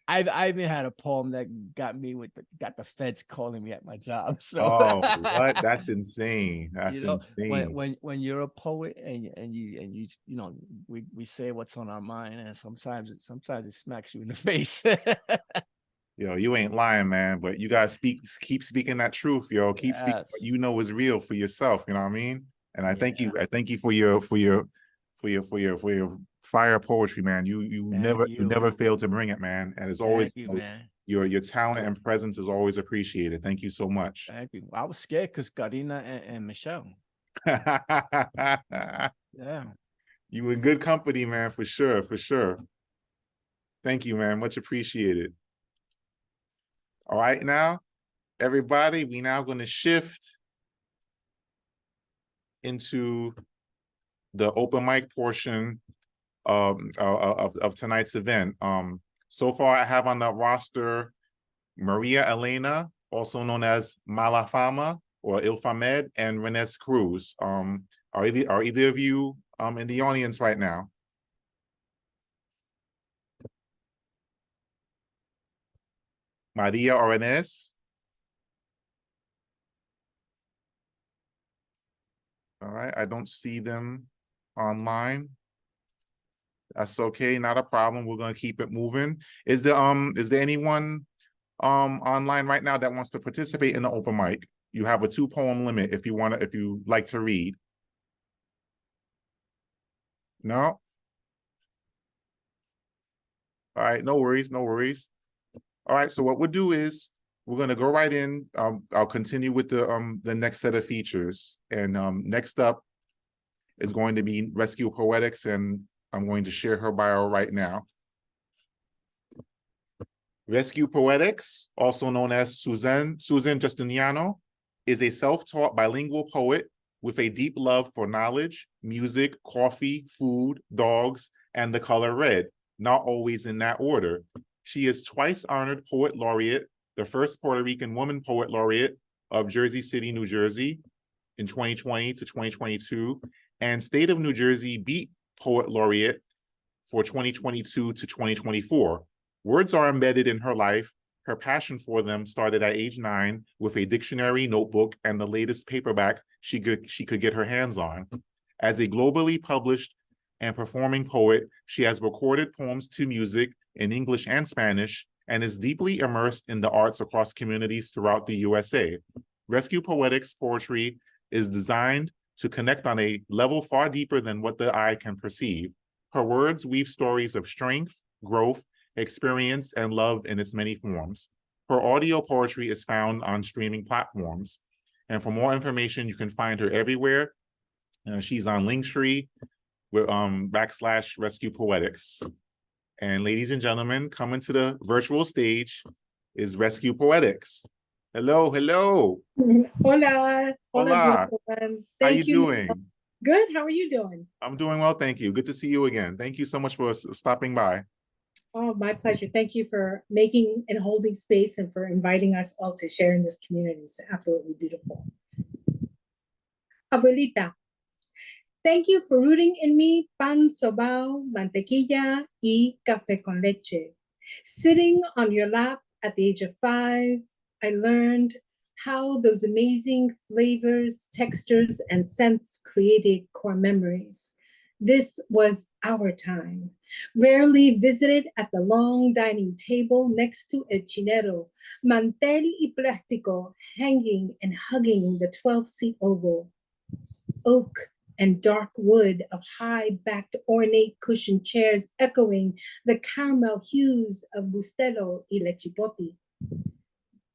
I even had a poem that got the feds calling me at my job. So oh, what? That's insane. That's insane. When you're a poet and you know, we say what's on our mind, and sometimes it smacks you in the face. Yo, you ain't lying, man. But you gotta keep speaking that truth, yo. Keep speaking what you know is real for yourself. You know what I mean? And I thank you. I thank you for your fire poetry, man. You never fail to bring it, man. And as always, your talent and presence is always appreciated. Thank you so much. Thank you. I was scared because Karina and Michel. Yeah. You in good company, man, for sure. Thank you, man. Much appreciated. All right, now, everybody, we now going to shift into the open mic portion of tonight's event. So far, I have on the roster Maria Elena, also known as Malafama or Ilfamed, and Renes Cruz. Are either of you in the audience right now? Maria or Renes? All right, I don't see them online. That's okay, not a problem. We're gonna keep it moving. Is there anyone online right now that wants to participate in the open mic? You have a 2-poem limit if you like to read. No? All right, no worries, no worries. All right, so what we'll do is we're gonna go right in. I'll continue with the next set of features. And next up is going to be Rescue Poetics, and I'm going to share her bio right now. Rescue Poetics, also known as Susan Justiniano, is a self-taught bilingual poet with a deep love for knowledge, music, coffee, food, dogs, and the color red, not always in that order. She is twice honored poet laureate, the first Puerto Rican woman poet laureate of Jersey City, New Jersey in 2020 to 2022, and State of New Jersey Beat Poet Laureate for 2022 to 2024. Words are embedded in her life. Her passion for them started at age 9 with a dictionary, notebook, and the latest paperback she could get her hands on. As a globally published and performing poet, she has recorded poems to music in English and Spanish and is deeply immersed in the arts across communities throughout the USA. Rescue Poetics poetry is designed to connect on a level far deeper than what the eye can perceive. Her words weave stories of strength, growth, experience, and love in its many forms. Her audio poetry is found on streaming platforms. And for more information, you can find her everywhere. She's on Linktree with /Rescue Poetics. And ladies and gentlemen, coming to the virtual stage is Rescue Poetics. Hello, hello. Hola, Hola. beautiful ones. How Thank you you. doing? Good. How are you doing? I'm doing well, thank you. Good to see you again. Thank you so much for stopping by. Oh, my pleasure. Thank you for making and holding space and for inviting us all to share in this community. It's absolutely beautiful. Abuelita, thank you for rooting in me pan sobao, mantequilla, y café con leche. Sitting on your lap at the age of 5, I learned how those amazing flavors, textures, and scents created core memories. This was our time, rarely visited at the long dining table next to El Chinero, mantel y plástico hanging and hugging the 12-seat oval. Oak and dark wood of high-backed ornate cushioned chairs echoing the caramel hues of bustelo y lechipoti.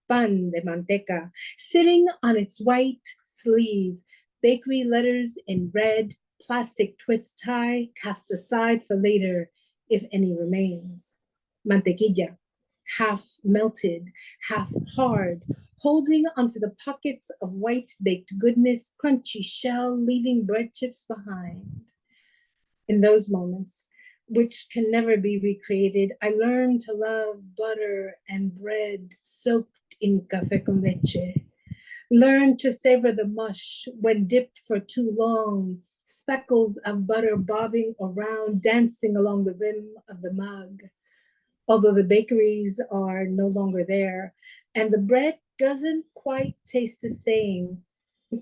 Pan de manteca, sitting on its white sleeve, bakery letters in red, plastic twist tie cast aside for later, if any remains. Mantequilla, half melted, half hard, holding onto the pockets of white baked goodness, crunchy shell, leaving bread chips behind. In those moments, which can never be recreated, I learned to love butter and bread soaked in café con leche. Learned to savor the mush when dipped for too long, speckles of butter bobbing around, dancing along the rim of the mug. Although the bakeries are no longer there, and the bread doesn't quite taste the same,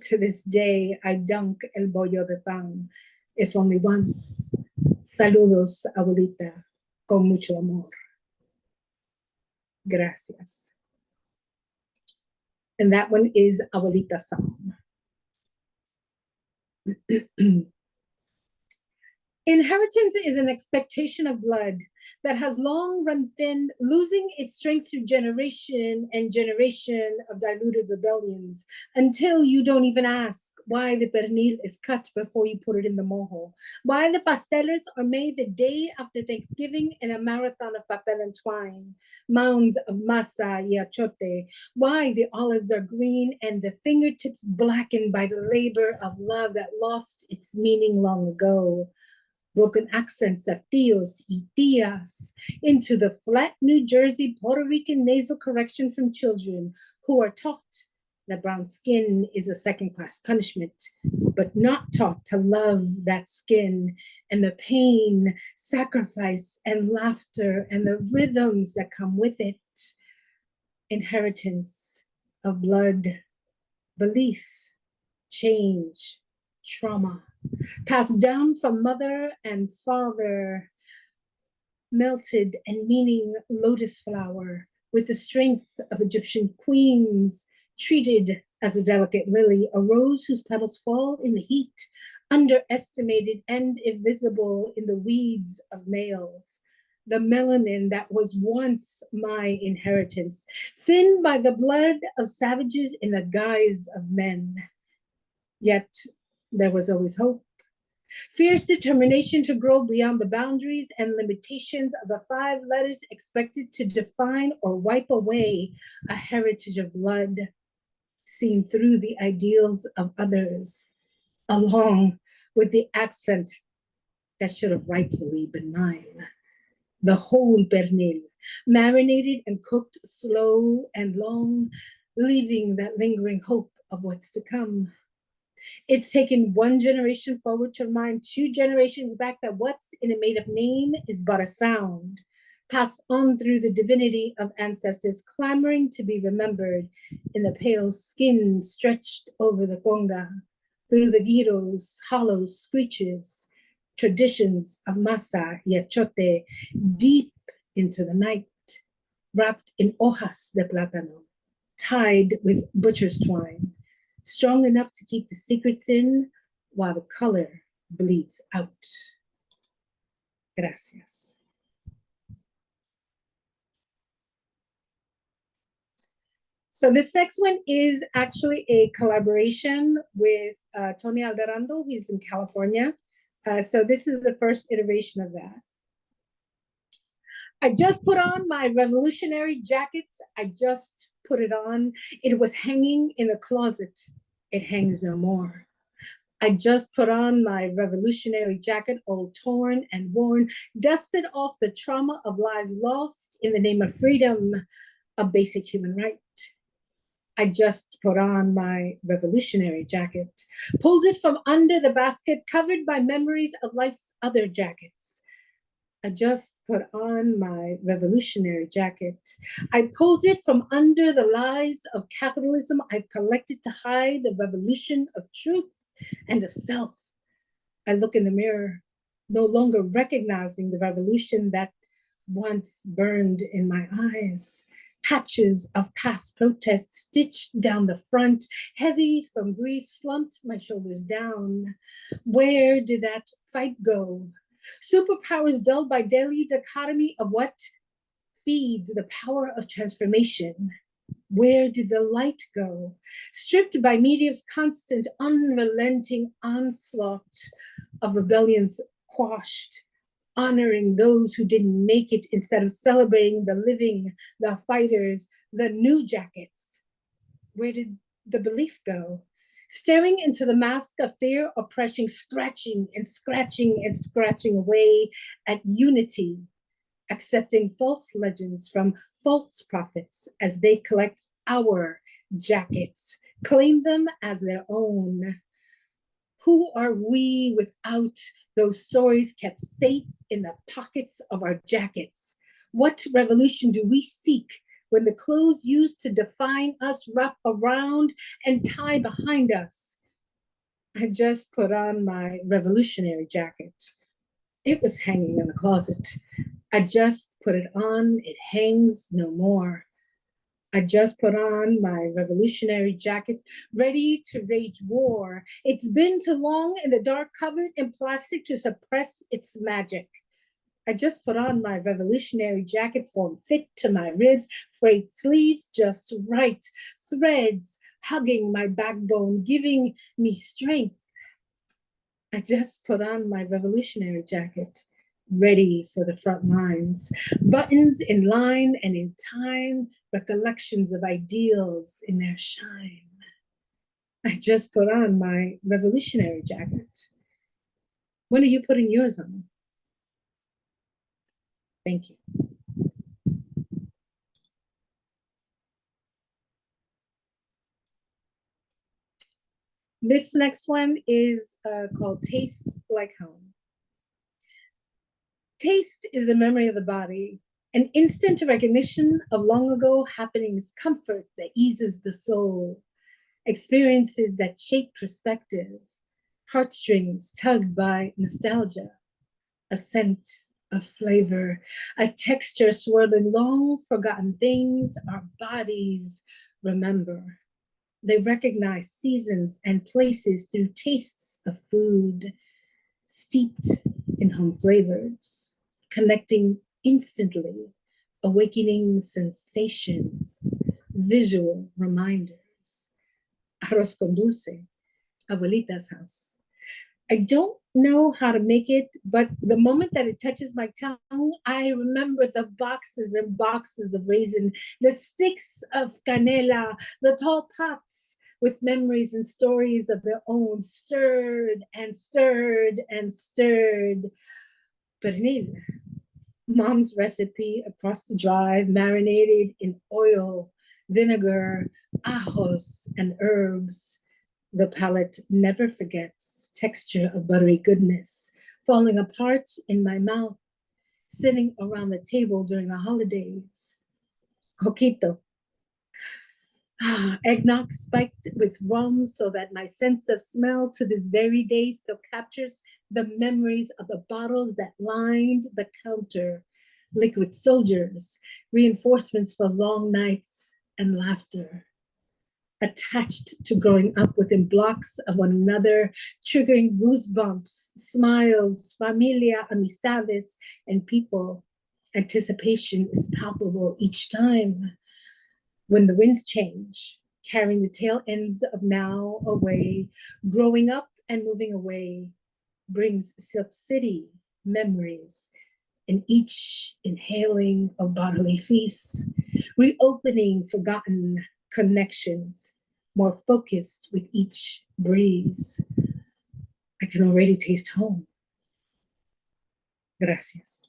to this day, I dunk el bollo de pan, if only once. Saludos, abuelita, con mucho amor. Gracias. And that one is Abuelita Psalm. Inheritance is an expectation of blood that has long run thin, losing its strength through generation and generation of diluted rebellions, until you don't even ask why the pernil is cut before you put it in the mojo, why the pasteles are made the day after Thanksgiving in a marathon of papel and twine, mounds of masa y achote, why the olives are green and the fingertips blackened by the labor of love that lost its meaning long ago. Broken accents of tios y tias into the flat New Jersey, Puerto Rican nasal correction from children who are taught that brown skin is a second-class punishment, but not taught to love that skin and the pain, sacrifice, and laughter, and the rhythms that come with it. Inheritance of blood, belief, change, trauma, passed down from mother and father, melted and meaning lotus flower with the strength of Egyptian queens, treated as a delicate lily, a rose whose petals fall in the heat, underestimated and invisible in the weeds of males. The melanin that was once my inheritance, thinned by the blood of savages in the guise of men. Yet there was always hope. Fierce determination to grow beyond the boundaries and limitations of the 5 letters expected to define or wipe away a heritage of blood, seen through the ideals of others, along with the accent that should have rightfully been mine. The whole pernil, marinated and cooked slow and long, leaving that lingering hope of what's to come. It's taken 1 generation forward to remind 2 generations back that what's in a made-up name is but a sound, passed on through the divinity of ancestors clamoring to be remembered in the pale skin stretched over the conga, through the giros, hollow screeches, traditions of masa y achote, deep into the night, wrapped in hojas de plátano, tied with butcher's twine, strong enough to keep the secrets in while the color bleeds out. Gracias. So this next one is actually a collaboration with Tony Alderando, who's in California. So this is the first iteration of that. I just put on my revolutionary jacket. I just put it on. It was hanging in a closet. It hangs no more. I just put on my revolutionary jacket, all torn and worn, dusted off the trauma of lives lost in the name of freedom, a basic human right. I just put on my revolutionary jacket, pulled it from under the basket, covered by memories of life's other jackets. I just put on my revolutionary jacket. I pulled it from under the lies of capitalism I've collected to hide the revolution of truth and of self. I look in the mirror, no longer recognizing the revolution that once burned in my eyes. Patches of past protests stitched down the front, heavy from grief, slumped my shoulders down. Where did that fight go? Superpowers dulled by daily dichotomy of what feeds the power of transformation. Where did the light go? Stripped by media's constant, unrelenting onslaught of rebellions quashed, honoring those who didn't make it instead of celebrating the living, the fighters, the new jackets. Where did the belief go? Staring into the mask of fear, oppression, scratching and scratching and scratching away at unity, accepting false legends from false prophets as they collect our jackets, claim them as their own. Who are we without those stories kept safe in the pockets of our jackets? What revolution do we seek when the clothes used to define us wrap around and tie behind us? I just put on my revolutionary jacket. It was hanging in the closet. I just put it on. It hangs no more. I just put on my revolutionary jacket, ready to wage war. It's been too long in the dark, covered in plastic to suppress its magic. I just put on my revolutionary jacket, form fit to my ribs, frayed sleeves just right, threads hugging my backbone, giving me strength. I just put on my revolutionary jacket, ready for the front lines, buttons in line and in time, recollections of ideals in their shine. I just put on my revolutionary jacket. When are you putting yours on? Thank you. This next one is called Taste Like Home. Taste is the memory of the body, an instant recognition of long ago happenings, comfort that eases the soul, experiences that shape perspective, heartstrings tugged by nostalgia, a scent, a flavor, a texture swirling long forgotten things our bodies remember. They recognize seasons and places through tastes of food, steeped in home flavors, connecting instantly, awakening sensations, visual reminders. Arroz con dulce, abuelita's house. I don't know how to make it, but the moment that it touches my tongue, I remember the boxes and boxes of raisin, the sticks of canela, the tall pots with memories and stories of their own, stirred and stirred and stirred. Pernil, mom's recipe across the drive, marinated in oil, vinegar, ajos, and herbs. The palate never forgets texture of buttery goodness, falling apart in my mouth, sitting around the table during the holidays. Coquito. Eggnog spiked with rum so that my sense of smell to this very day still captures the memories of the bottles that lined the counter. Liquid soldiers, reinforcements for long nights and laughter. Attached to growing up within blocks of one another, triggering goosebumps, smiles, familia, amistades, and people. Anticipation is palpable each time. When the winds change, carrying the tail ends of now away, growing up and moving away, brings Silk City memories in each inhaling of bodily feasts, reopening forgotten connections, more focused with each breeze. I can already taste home. Gracias.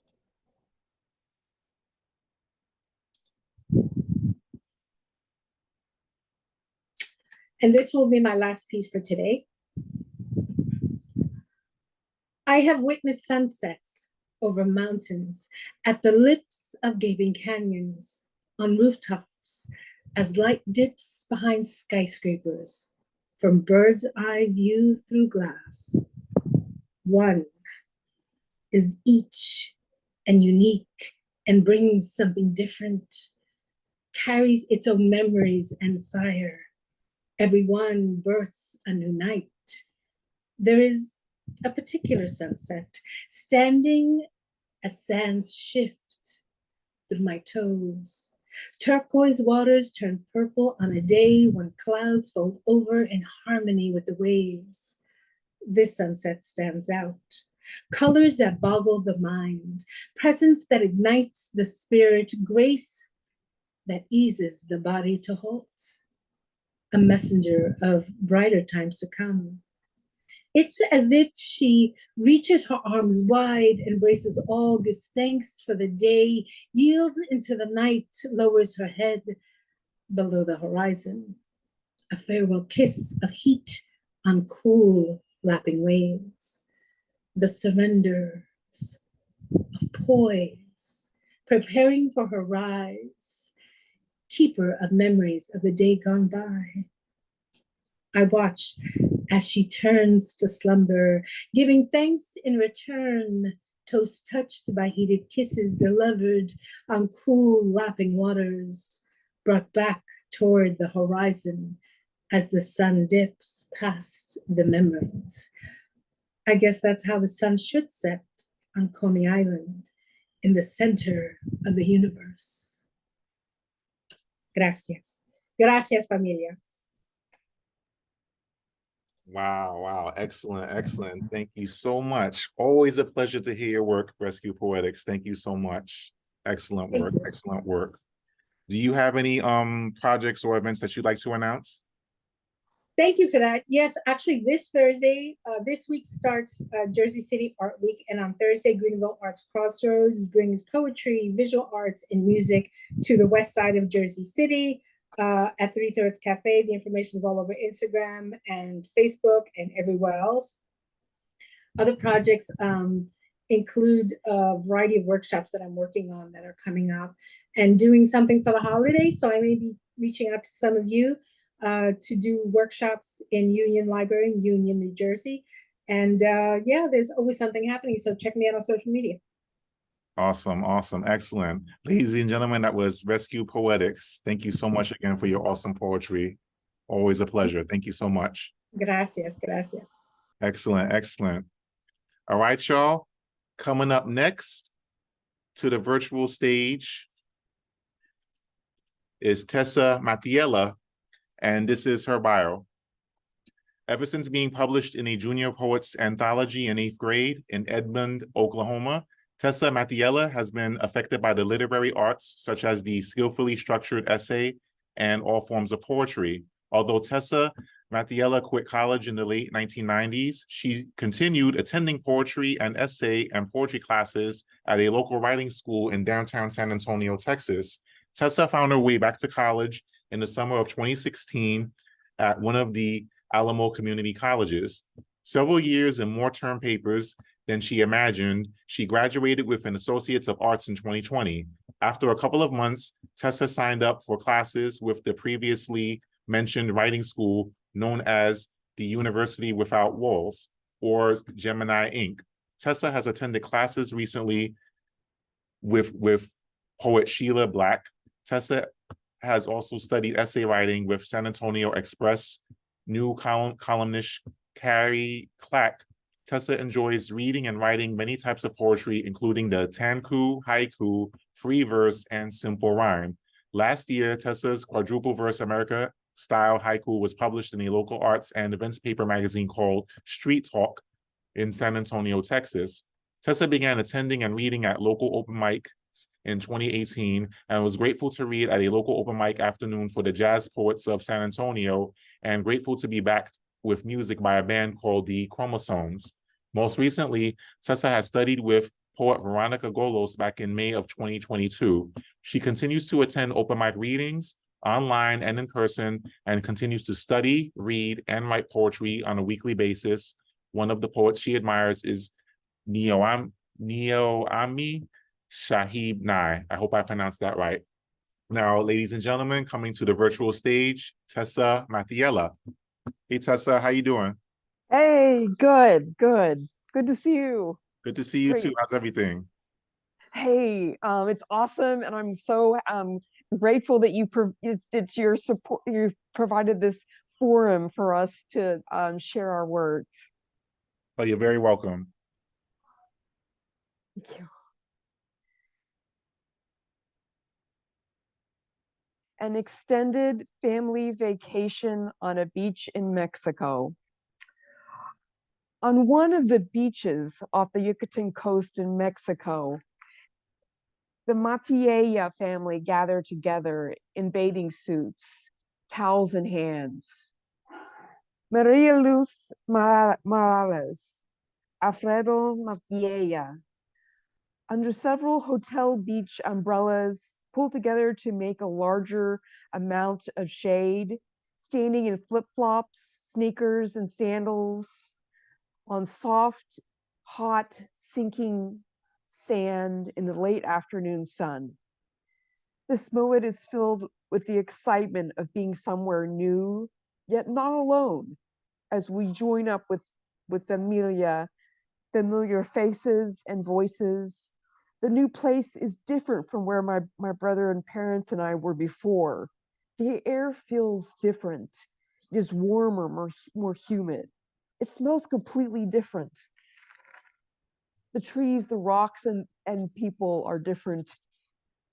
And this will be my last piece for today. I have witnessed sunsets over mountains, at the lips of gaping canyons, on rooftops, as light dips behind skyscrapers, from bird's eye view through glass. One is each and unique and brings something different, carries its own memories and fire. Every one births a new night. There is a particular sunset, standing as sands shift through my toes. Turquoise waters turn purple on a day when clouds fold over in harmony with the waves. This sunset stands out. Colors that boggle the mind, presence that ignites the spirit, grace that eases the body to halt. A messenger of brighter times to come. It's as if she reaches her arms wide, embraces all, gives thanks for the day, yields into the night, lowers her head below the horizon. A farewell kiss of heat on cool, lapping waves. The surrenders of poise, preparing for her rise, keeper of memories of the day gone by. I watch as she turns to slumber, giving thanks in return, toes touched by heated kisses delivered on cool lapping waters, brought back toward the horizon as the sun dips past the memories. I guess that's how the sun should set on Coney Island, in the center of the universe. Gracias. Gracias, familia. Wow, wow, excellent, excellent. Thank you so much. Always a pleasure to hear your work, Rescue Poetics. Thank you so much. Excellent work, excellent work. Do you have any projects or events that you'd like to announce? Thank you for that. Yes, actually, this Thursday, this week starts Jersey City Art Week, and on Thursday, Greenville Arts Crossroads brings poetry, visual arts, and music to the west side of Jersey City at 3 Thirds Cafe. The information is all over Instagram and Facebook and everywhere else. Other projects include a variety of workshops that I'm working on that are coming up and doing something for the holidays. So I may be reaching out to some of you to do workshops in Union Library in Union, New Jersey. And yeah, there's always something happening. So check me out on social media. Awesome, awesome, excellent. Ladies and gentlemen, that was Rescue Poetics. Thank you so much again for your awesome poetry. Always a pleasure. Thank you so much. Gracias, gracias. Excellent, excellent. All right, y'all. Coming up next to the virtual stage is Tessa Mattiella, and this is her bio. Ever since being published in a junior poets anthology in 8th grade in Edmond, Oklahoma, Tessa Mattiella has been affected by the literary arts, such as the skillfully structured essay and all forms of poetry. Although Tessa Mattiella quit college in the late 1990s, she continued attending poetry and essay and poetry classes at a local writing school in downtown San Antonio, Texas. Tessa found her way back to college in the summer of 2016 at one of the Alamo community colleges. Several years and more term papers than she imagined, she graduated with an Associates of Arts in 2020. After a couple of months, Tessa signed up for classes with the previously mentioned writing school known as the University Without Walls, or Gemini Inc. Tessa has attended classes recently with poet Sheila Black. Tessa has also studied essay writing with San Antonio Express new columnist Carrie Clack. Tessa enjoys reading and writing many types of poetry, including the tanku, haiku, free verse, and simple rhyme. Last year, Tessa's quadruple verse America style haiku was published in a local arts and events paper magazine called Street Talk in San Antonio, Texas. Tessa began attending and reading at local open mic in 2018 and was grateful to read at a local open mic afternoon for the Jazz Poets of San Antonio and grateful to be back with music by a band called the Chromosomes. Most recently, Tessa has studied with poet Veronica Golos back in May of 2022. She continues to attend open mic readings online and in person and continues to study, read, and write poetry on a weekly basis. One of the poets she admires is Neoami Shahib Nai. I hope I pronounced that right. Now, ladies and gentlemen, coming to the virtual stage, Tessa Mattiella. Hey, Tessa, how you doing? Hey, good. Good to see you. Good to see you Great. too. How's everything? Hey, it's awesome, and I'm so grateful that it's your support. You provided this forum for us to share our words. Oh, you're very welcome. Thank you. An extended family vacation on a beach in Mexico. On one of the beaches off the Yucatan coast in Mexico, the Matilla family gathered together in bathing suits, towels in hands. Maria Luz Morales, Alfredo Matilla, under several hotel beach umbrellas pulled together to make a larger amount of shade, standing in flip-flops, sneakers, and sandals on soft, hot, sinking sand in the late afternoon sun. This moment is filled with the excitement of being somewhere new, yet not alone, as we join up with familiar faces and voices, The new place is different from where my brother and parents and I were before. The air feels different. It is warmer, more humid. It smells completely different. The trees, the rocks, and people are different.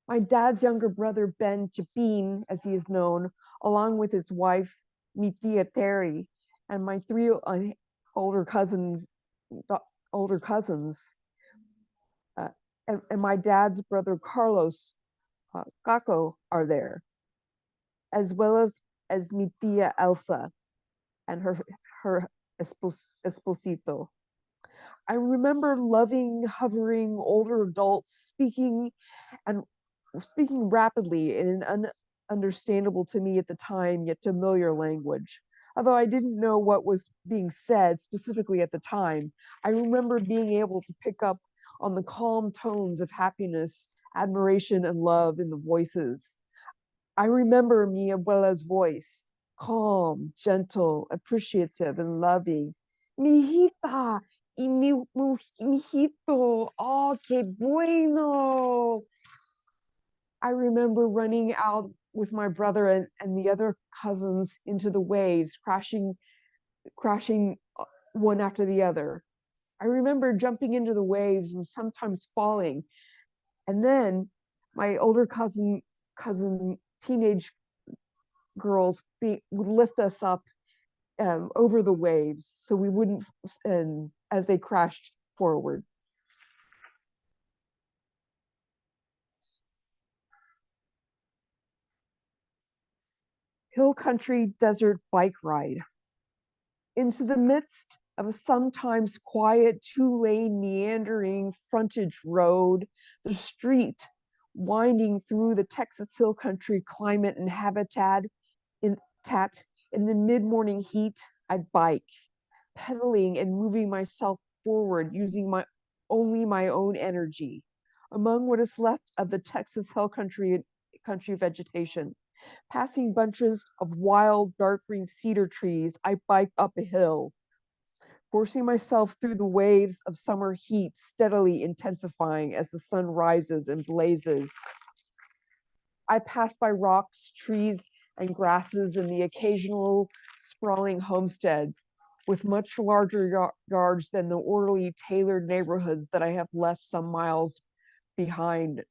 My dad's younger brother, Ben Chapin, as he is known, along with his wife, mi tia Terry, and my three older cousins, uh, and my dad's brother, Carlos Caco, are there, as well as mi tia Elsa and her esposito. I remember loving, hovering older adults speaking rapidly in an ununderstandable to me at the time, yet familiar language. Although I didn't know what was being said specifically at the time, I remember being able to pick up on the calm tones of happiness, admiration, and love in the voices. I remember mi abuela's voice, calm, gentle, appreciative, and loving. Mijita, y mijito, oh, qué bueno. I remember running out with my brother and the other cousins into the waves, crashing one after the other. I remember jumping into the waves and sometimes falling. And then my older cousin teenage girls would lift us up over the waves so we wouldn't, as they crashed forward. Hill country desert bike ride. Into the midst of a sometimes quiet 2-lane meandering frontage road, the street winding through the Texas hill country climate and habitat in the mid-morning heat, I bike, pedaling and moving myself forward using only my own energy. Among what is left of the Texas hill country vegetation, passing bunches of wild dark green cedar trees, I bike up a hill, forcing myself through the waves of summer heat, steadily intensifying as the sun rises and blazes. I pass by rocks, trees, and grasses and the occasional sprawling homestead with much larger yards than the orderly, tailored neighborhoods that I have left some miles behind.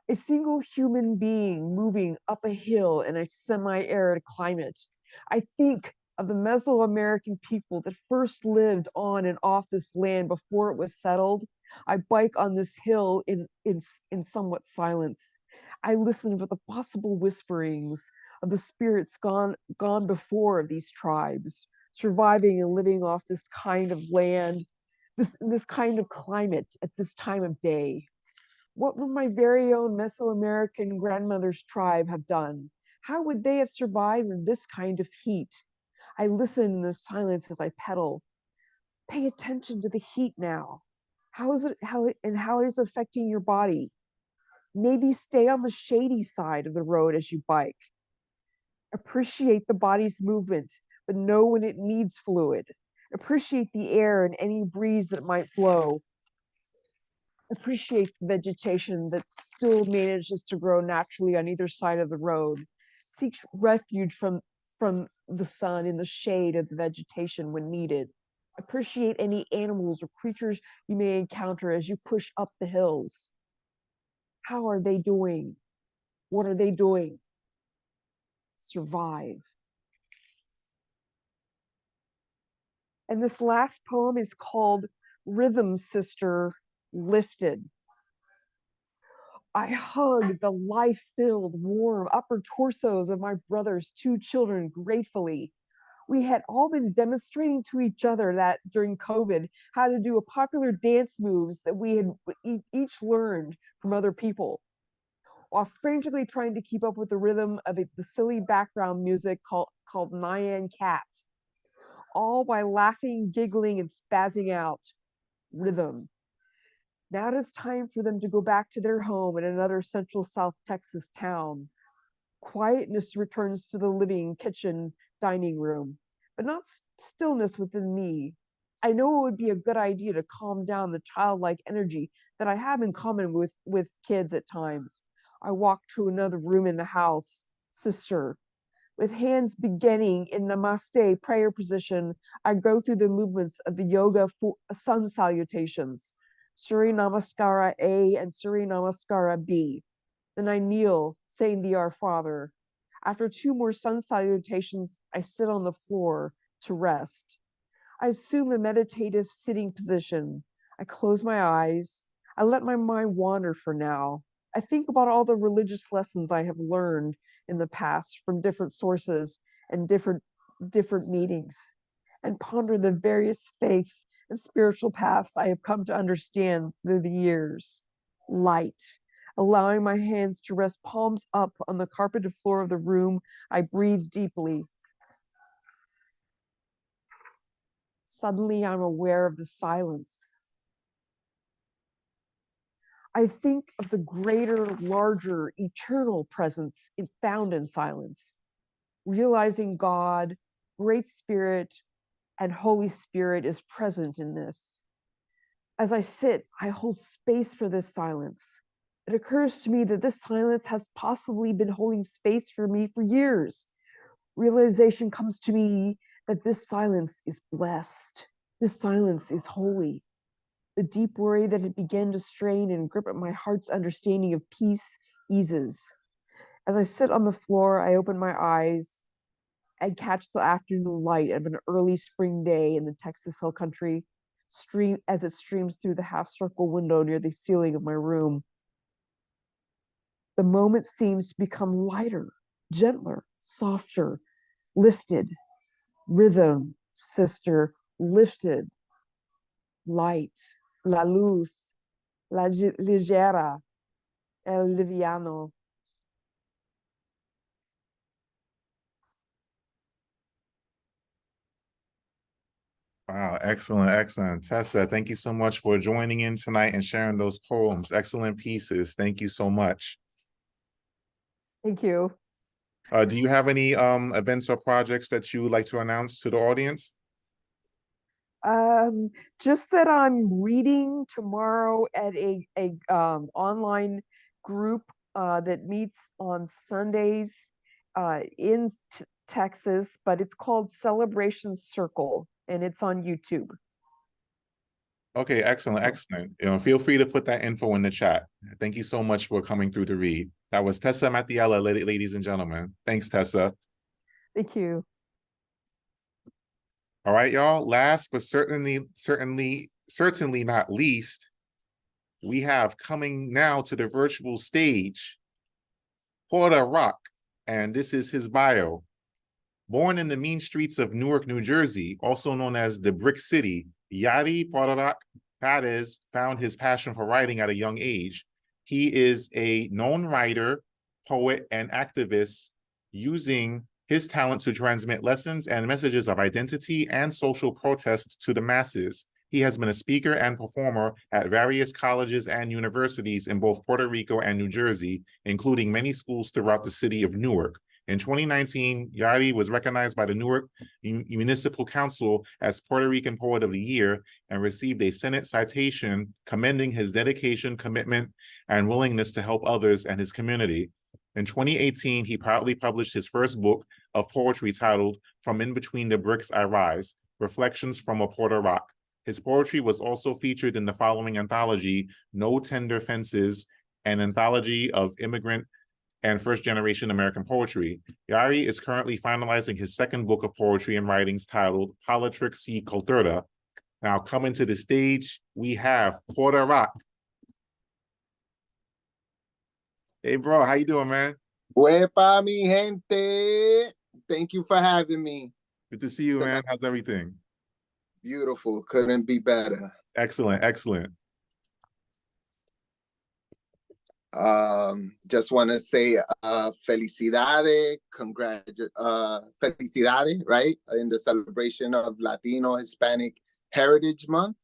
A single human being moving up a hill in a semi-arid climate. I think of the Mesoamerican people that first lived on and off this land before it was settled. I bike on this hill in somewhat silence. I listen for the possible whisperings of the spirits gone before of these tribes, surviving and living off this kind of land, this kind of climate at this time of day. What would my very own Mesoamerican grandmother's tribe have done? How would they have survived in this kind of heat? I listen in the silence as I pedal. Pay attention to the heat now. How is it affecting your body? Maybe stay on the shady side of the road as you bike. Appreciate the body's movement, but know when it needs fluid. Appreciate the air and any breeze that might blow. Appreciate the vegetation that still manages to grow naturally on either side of the road. Seek refuge from the sun in the shade of the vegetation when needed. Appreciate any animals or creatures you may encounter as you push up the hills. How are they doing? What are they doing? Survive. And this last poem is called Rhythm Sister Lifted. I hug the life-filled, warm upper torsos of my brother's 2 children gratefully. We had all been demonstrating to each other that during COVID, how to do a popular dance moves that we had each learned from other people, while frantically trying to keep up with the rhythm of the silly background music called Nyan Cat, all by laughing, giggling, and spazzing out. Rhythm. Now it is time for them to go back to their home in another central South Texas town. Quietness returns to the living kitchen dining room, but not stillness within me. I know it would be a good idea to calm down the childlike energy that I have in common with kids at times. I walk to another room in the house, sister. With hands beginning in Namaste prayer position, I go through the movements of the yoga sun salutations, Surya Namaskara A and Surya Namaskara B. Then I kneel, saying the Our Father. After 2 more sun salutations, I sit on the floor to rest. I assume a meditative sitting position. I close my eyes. I let my mind wander for now. I think about all the religious lessons I have learned in the past from different sources and different meetings, and ponder the various faith and spiritual paths I have come to understand through the years. Light, allowing my hands to rest palms up on the carpeted floor of the room, I breathe deeply. Suddenly, I'm aware of the silence. I think of the greater, larger, eternal presence found in silence, realizing God, Great Spirit, and Holy Spirit is present in this. As I sit, I hold space for this silence. It occurs to me that this silence has possibly been holding space for me for years. Realization comes to me that this silence is blessed. This silence is holy. The deep worry that had begun to strain and grip at my heart's understanding of peace eases. As I sit on the floor, I open my eyes and catch the afternoon light of an early spring day in the Texas Hill Country as it streams through the half-circle window near the ceiling of my room. The moment seems to become lighter, gentler, softer, lifted. Rhythm, sister, lifted. Light, la luz, la ligera, el liviano. Wow, excellent, excellent. Tessa, thank you so much for joining in tonight and sharing those poems. Excellent pieces. Thank you so much. Thank you. Do you have any events or projects that you would like to announce to the audience? Just that I'm reading tomorrow at a online group that meets on Sundays in Texas, but it's called Celebration Circle, and it's on YouTube. Okay, excellent, excellent. Feel free to put that info in the chat. Thank you so much for coming through to read. That was Tessa Mattiella, ladies and gentlemen. Thanks, Tessa. Thank you. All right, y'all. Last but certainly not least, we have coming now to the virtual stage, Porter Rock, and this is his bio. Born in the mean streets of Newark, New Jersey, also known as the Brick City, Yari Porter Perez found his passion for writing at a young age. He is a known writer, poet, and activist, using his talent to transmit lessons and messages of identity and social protest to the masses. He has been a speaker and performer at various colleges and universities in both Puerto Rico and New Jersey, including many schools throughout the city of Newark. In 2019, Yari was recognized by the Newark Municipal Council as Puerto Rican Poet of the Year and received a Senate citation commending his dedication, commitment, and willingness to help others and his community. In 2018, he proudly published his first book of poetry titled From In Between the Bricks I Rise, Reflections from a Porter Rock. His poetry was also featured in the following anthology, No Tender Fences, an anthology of immigrant and first-generation American poetry. Yari is currently finalizing his second book of poetry and writings titled Politrix y Cultura. Now, coming to the stage, we have Porter Rock. Hey, bro, how you doing, man? Huepa, mi gente. Thank you for having me. Good to see you, man. How's everything? Beautiful. Couldn't be better. Excellent, excellent. Just want to say felicidades, felicidades, right? In the celebration of Latino Hispanic Heritage Month,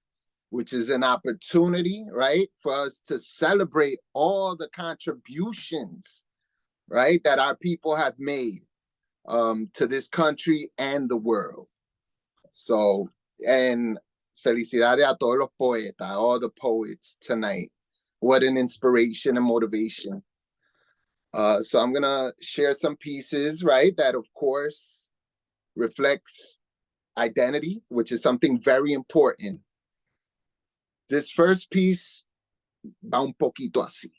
which is an opportunity, right, for us to celebrate all the contributions, right, that our people have made to this country and the world. So, and felicidades a todos los poetas, all the poets tonight. what an inspiration and motivation. So I'm gonna share some pieces, right, that of course reflects identity, which is something very important. This first piece va un poquito así.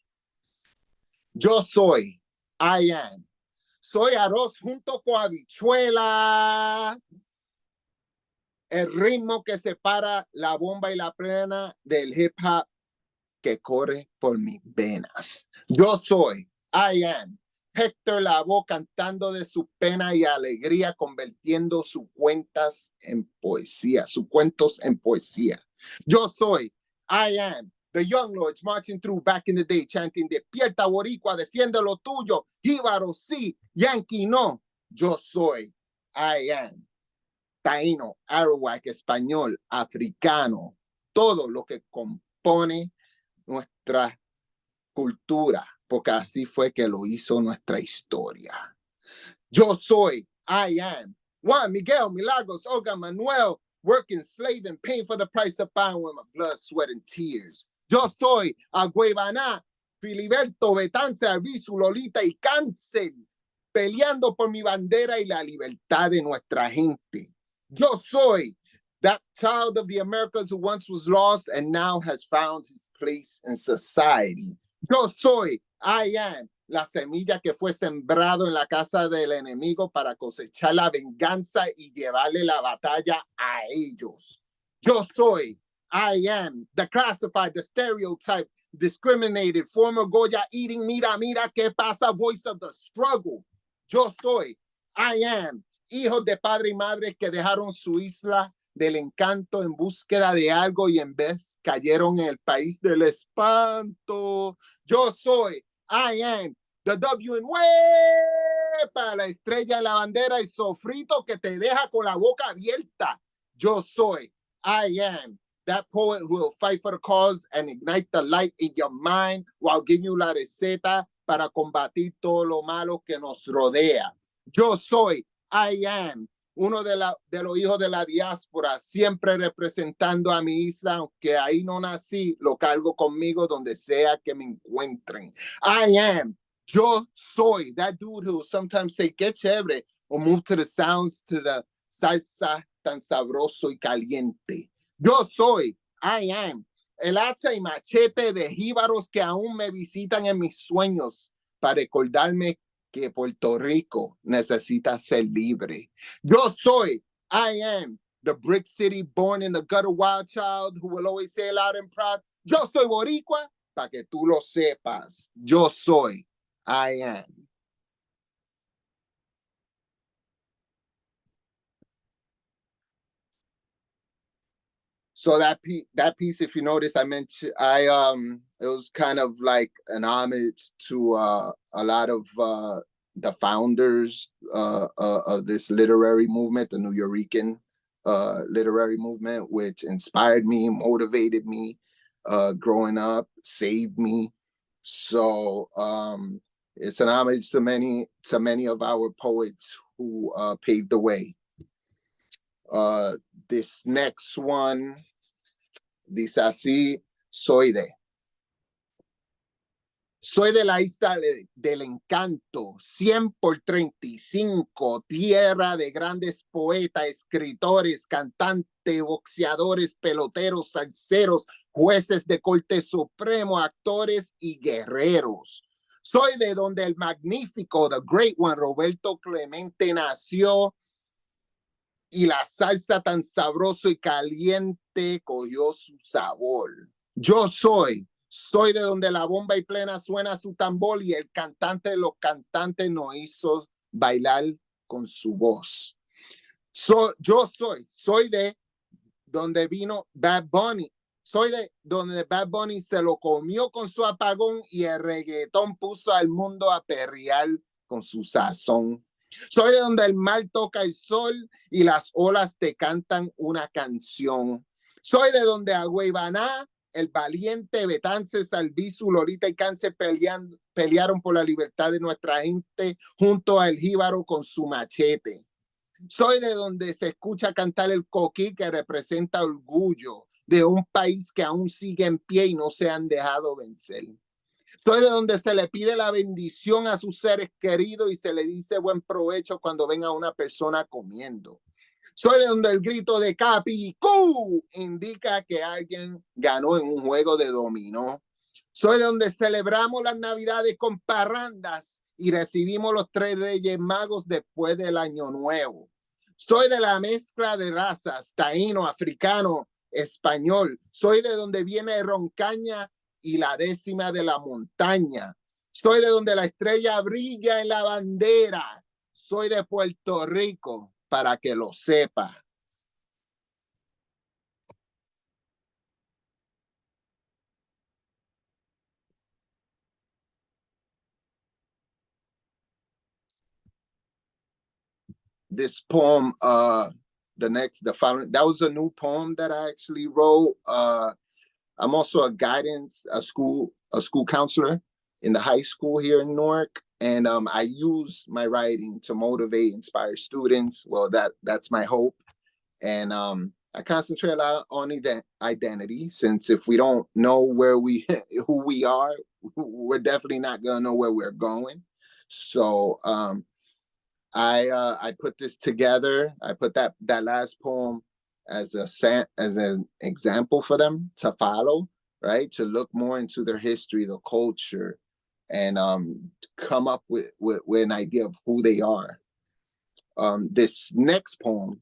Yo soy, I am. Soy arroz junto con habichuela. El ritmo que separa la bomba y la plena del hip hop que corre por mis venas. Yo soy, I am. Héctor Lavoe cantando de su pena y alegría, convirtiendo sus cuentos en poesía. Yo soy, I am. The young lords marching through back in the day, chanting, despierta boricua, defiende lo tuyo, jíbaro sí, yankee no. Yo soy, I am. Taíno, arawak, español, africano, todo lo que compone nuestra cultura, porque así fue que lo hizo nuestra historia. Yo soy, I am. Juan, Miguel, Milagros, Olga, Manuel, working, slave, and paying for the price of fire with my blood, sweat, and tears. Yo soy, Agüebaná, Filiberto, Betance, Arbizu, Lolita y Cancel, peleando por mi bandera y la libertad de nuestra gente. Yo soy, that child of the Americas who once was lost and now has found his place in society. Yo soy, I am, la semilla que fue sembrado en la casa del enemigo para cosechar la venganza y llevarle la batalla a ellos. Yo soy, I am, the classified, the stereotype, discriminated, former Goya eating, mira, mira, que pasa, voice of the struggle. Yo soy, I am, hijos de padre y madre que dejaron su isla del encanto en búsqueda de algo y en vez cayeron en el país del espanto. Yo soy, I am, the W and para la estrella en la bandera y sofrito que te deja con la boca abierta. Yo soy, I am, that poet who will fight for the cause and ignite the light in your mind while giving you la receta para combatir todo lo malo que nos rodea. Yo soy, I am, uno de los hijos de la diáspora, siempre representando a mi isla, aunque ahí no nací, lo cargo conmigo donde sea que me encuentren. I am, yo soy, that dude who sometimes say, qué chévere, or move to the sounds, to the salsa tan sabroso y caliente. Yo soy, I am, el hacha y machete de jíbaros que aún me visitan en mis sueños para recordarme que Puerto Rico necesita ser libre. Yo soy, I am, the brick city born in the gutter wild child who will always say loud and proud, yo soy boricua, para que tú lo sepas. Yo soy, I am. So that piece, if you notice, it was kind of like an homage to a lot of the founders of this literary movement, the New Yorican literary movement, which inspired me, motivated me growing up, saved me. So it's an homage to many of our poets who paved the way. This next one dice así, soy de la isla del encanto, 100 por 35, tierra de grandes poetas, escritores, cantantes, boxeadores, peloteros, salseros, jueces de corte supremo, actores y guerreros. Soy de donde el magnífico, the great one, Roberto Clemente nació y la salsa tan sabroso y caliente cogió su sabor. Yo soy de donde la bomba y plena suena su tambor y el cantante de los cantantes nos hizo bailar con su voz. Yo soy de donde vino Bad Bunny. Soy de donde Bad Bunny se lo comió con su apagón y el reggaetón puso al mundo a perrear con su sazón. Soy de donde el mar toca el sol y las olas te cantan una canción. Soy de donde Agüebaná, el valiente, Betance, Salvizu, Lolita y Cáncer pelearon por la libertad de nuestra gente junto al jíbaro con su machete. Soy de donde se escucha cantar el coquí que representa orgullo. de un país que aún sigue en pie y no se han dejado vencer. Soy de donde se le pide la bendición a sus seres queridos y se le dice buen provecho cuando ven a una persona comiendo. Soy de donde el grito de Capi-Cu indica que alguien ganó en un juego de dominó. Soy de donde celebramos las Navidades con parrandas y recibimos los 3 Reyes Magos después del Año Nuevo. Soy de la mezcla de razas, taíno, africano, español. Soy de donde viene Roncaña y la 10ª de la montaña. Soy de donde la estrella brilla en la bandera. Soy de Puerto Rico, para que lo sepa. This poem, the following, that was a new poem that I actually wrote. I'm also a school counselor in the high school here in Newark. And I use my writing to motivate, inspire students. Well, that's my hope. And I concentrate a lot on identity, since if we don't know who we are, we're definitely not gonna know where we're going. So I put this together. I put that last poem as an example for them to follow, right? To look more into their history, the culture, and come up with an idea of who they are. This next poem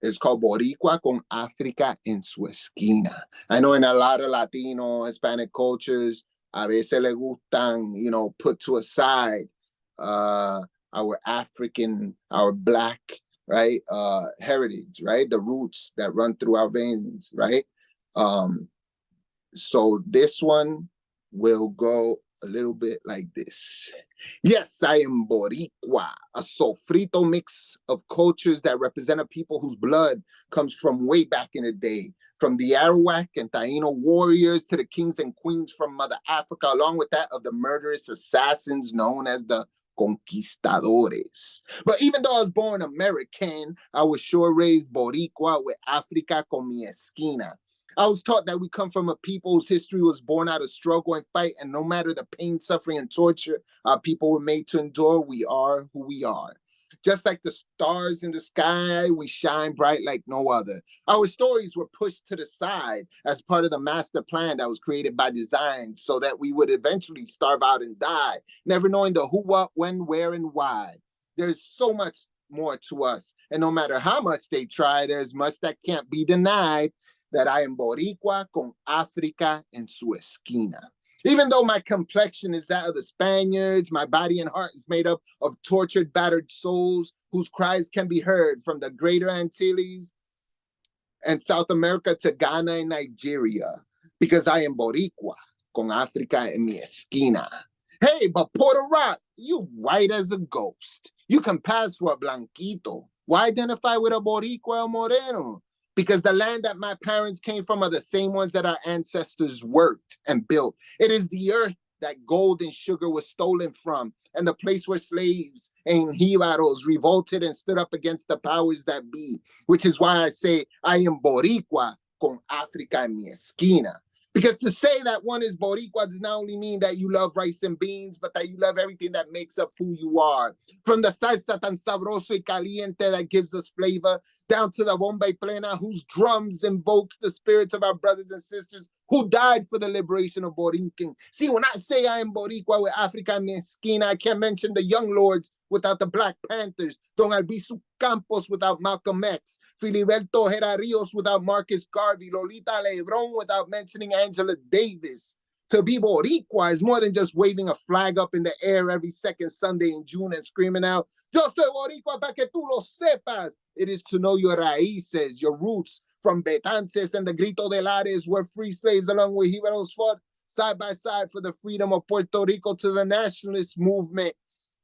is called Boricua con África en su esquina. I know in a lot of Latino, Hispanic cultures, a veces le gustan, put to a side our African, our Black, right, heritage, right, the roots that run through our veins, right? So this one will go a little bit like this. Yes, I am Boricua, a sofrito mix of cultures that represent a people whose blood comes from way back in the day, from the Arawak and Taino warriors to the kings and queens from Mother Africa, along with that of the murderous assassins known as the conquistadores. But even though I was born American, I was sure raised Boricua with Africa con mi esquina. I was taught that we come from a people whose history was born out of struggle and fight, and no matter the pain, suffering, and torture our people were made to endure, we are who we are. Just like the stars in the sky, we shine bright like no other. Our stories were pushed to the side as part of the master plan that was created by design so that we would eventually starve out and die, never knowing the who, what, when, where, and why. There's so much more to us, and no matter how much they try, there's much that can't be denied, that I am Boricua con África en su esquina. Even though my complexion is that of the Spaniards, my body and heart is made up of tortured, battered souls whose cries can be heard from the Greater Antilles and South America to Ghana and Nigeria, because I am Boricua con África en mi esquina. Hey, but Puerto Rock, you white as a ghost. You can pass for a blanquito. Why identify with a Boricua or Moreno? Because the land that my parents came from are the same ones that our ancestors worked and built. It is the earth that gold and sugar was stolen from, and the place where slaves and jibaros revolted and stood up against the powers that be, which is why I say I am Boricua con África en mi esquina. Because to say that one is Boricua does not only mean that you love rice and beans, but that you love everything that makes up who you are. From the salsa tan sabroso y caliente that gives us flavor, down to the bomba y plena, whose drums invokes the spirits of our brothers and sisters who died for the liberation of Borinquen. See, when I say I am Boricua with Africa en mi esquina, I can't mention the Young Lords without the Black Panthers, Don Albizu Campos without Malcolm X, Filiberto Herarios without Marcus Garvey, Lolita Lebron without mentioning Angela Davis. To be Boricua is more than just waving a flag up in the air every second Sunday in June and screaming out, Yo soy Boricua para que tú lo sepas. It is to know your raíces, your roots, from Betances and the Grito de Lares, where free slaves along with Jibaros fought side by side for the freedom of Puerto Rico, to the nationalist movement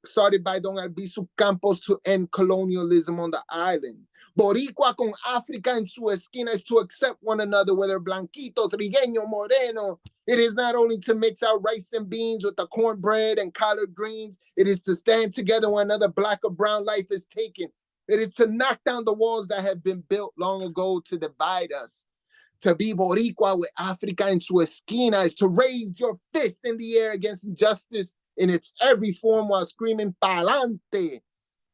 started by Don Albizu Campos to end colonialism on the island. Boricua con África en su esquina is to accept one another, whether blanquito, trigueño, moreno. It is not only to mix our rice and beans with the cornbread and collard greens. It is to stand together when another black or brown life is taken. It is to knock down the walls that have been built long ago to divide us. To be Boricua with Africa en su esquina is to raise your fist in the air against injustice in its every form while screaming pa'lante.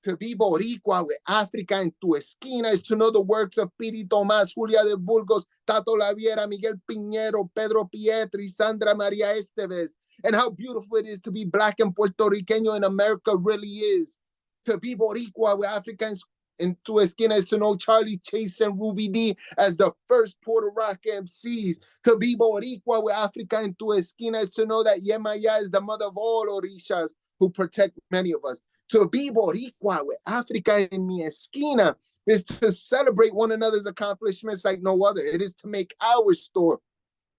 To be Boricua with Africa en tu esquina is to know the works of Piri Tomás, Julia de Burgos, Tato Laviera, Miguel Piñero, Pedro Pietri, Sandra Maria Esteves, and how beautiful it is to be Black and Puerto Riqueño in America really is. To be Boricua with Africa en tu esquina is to know Charlie Chase and Ruby D as the first Puerto Rico MCs. To be Boricua with Africa en tu esquina is to know that Yemaya is the mother of all Orishas who protect many of us. To be Boricua with Africa en mi esquina is to celebrate one another's accomplishments like no other. It is to make our story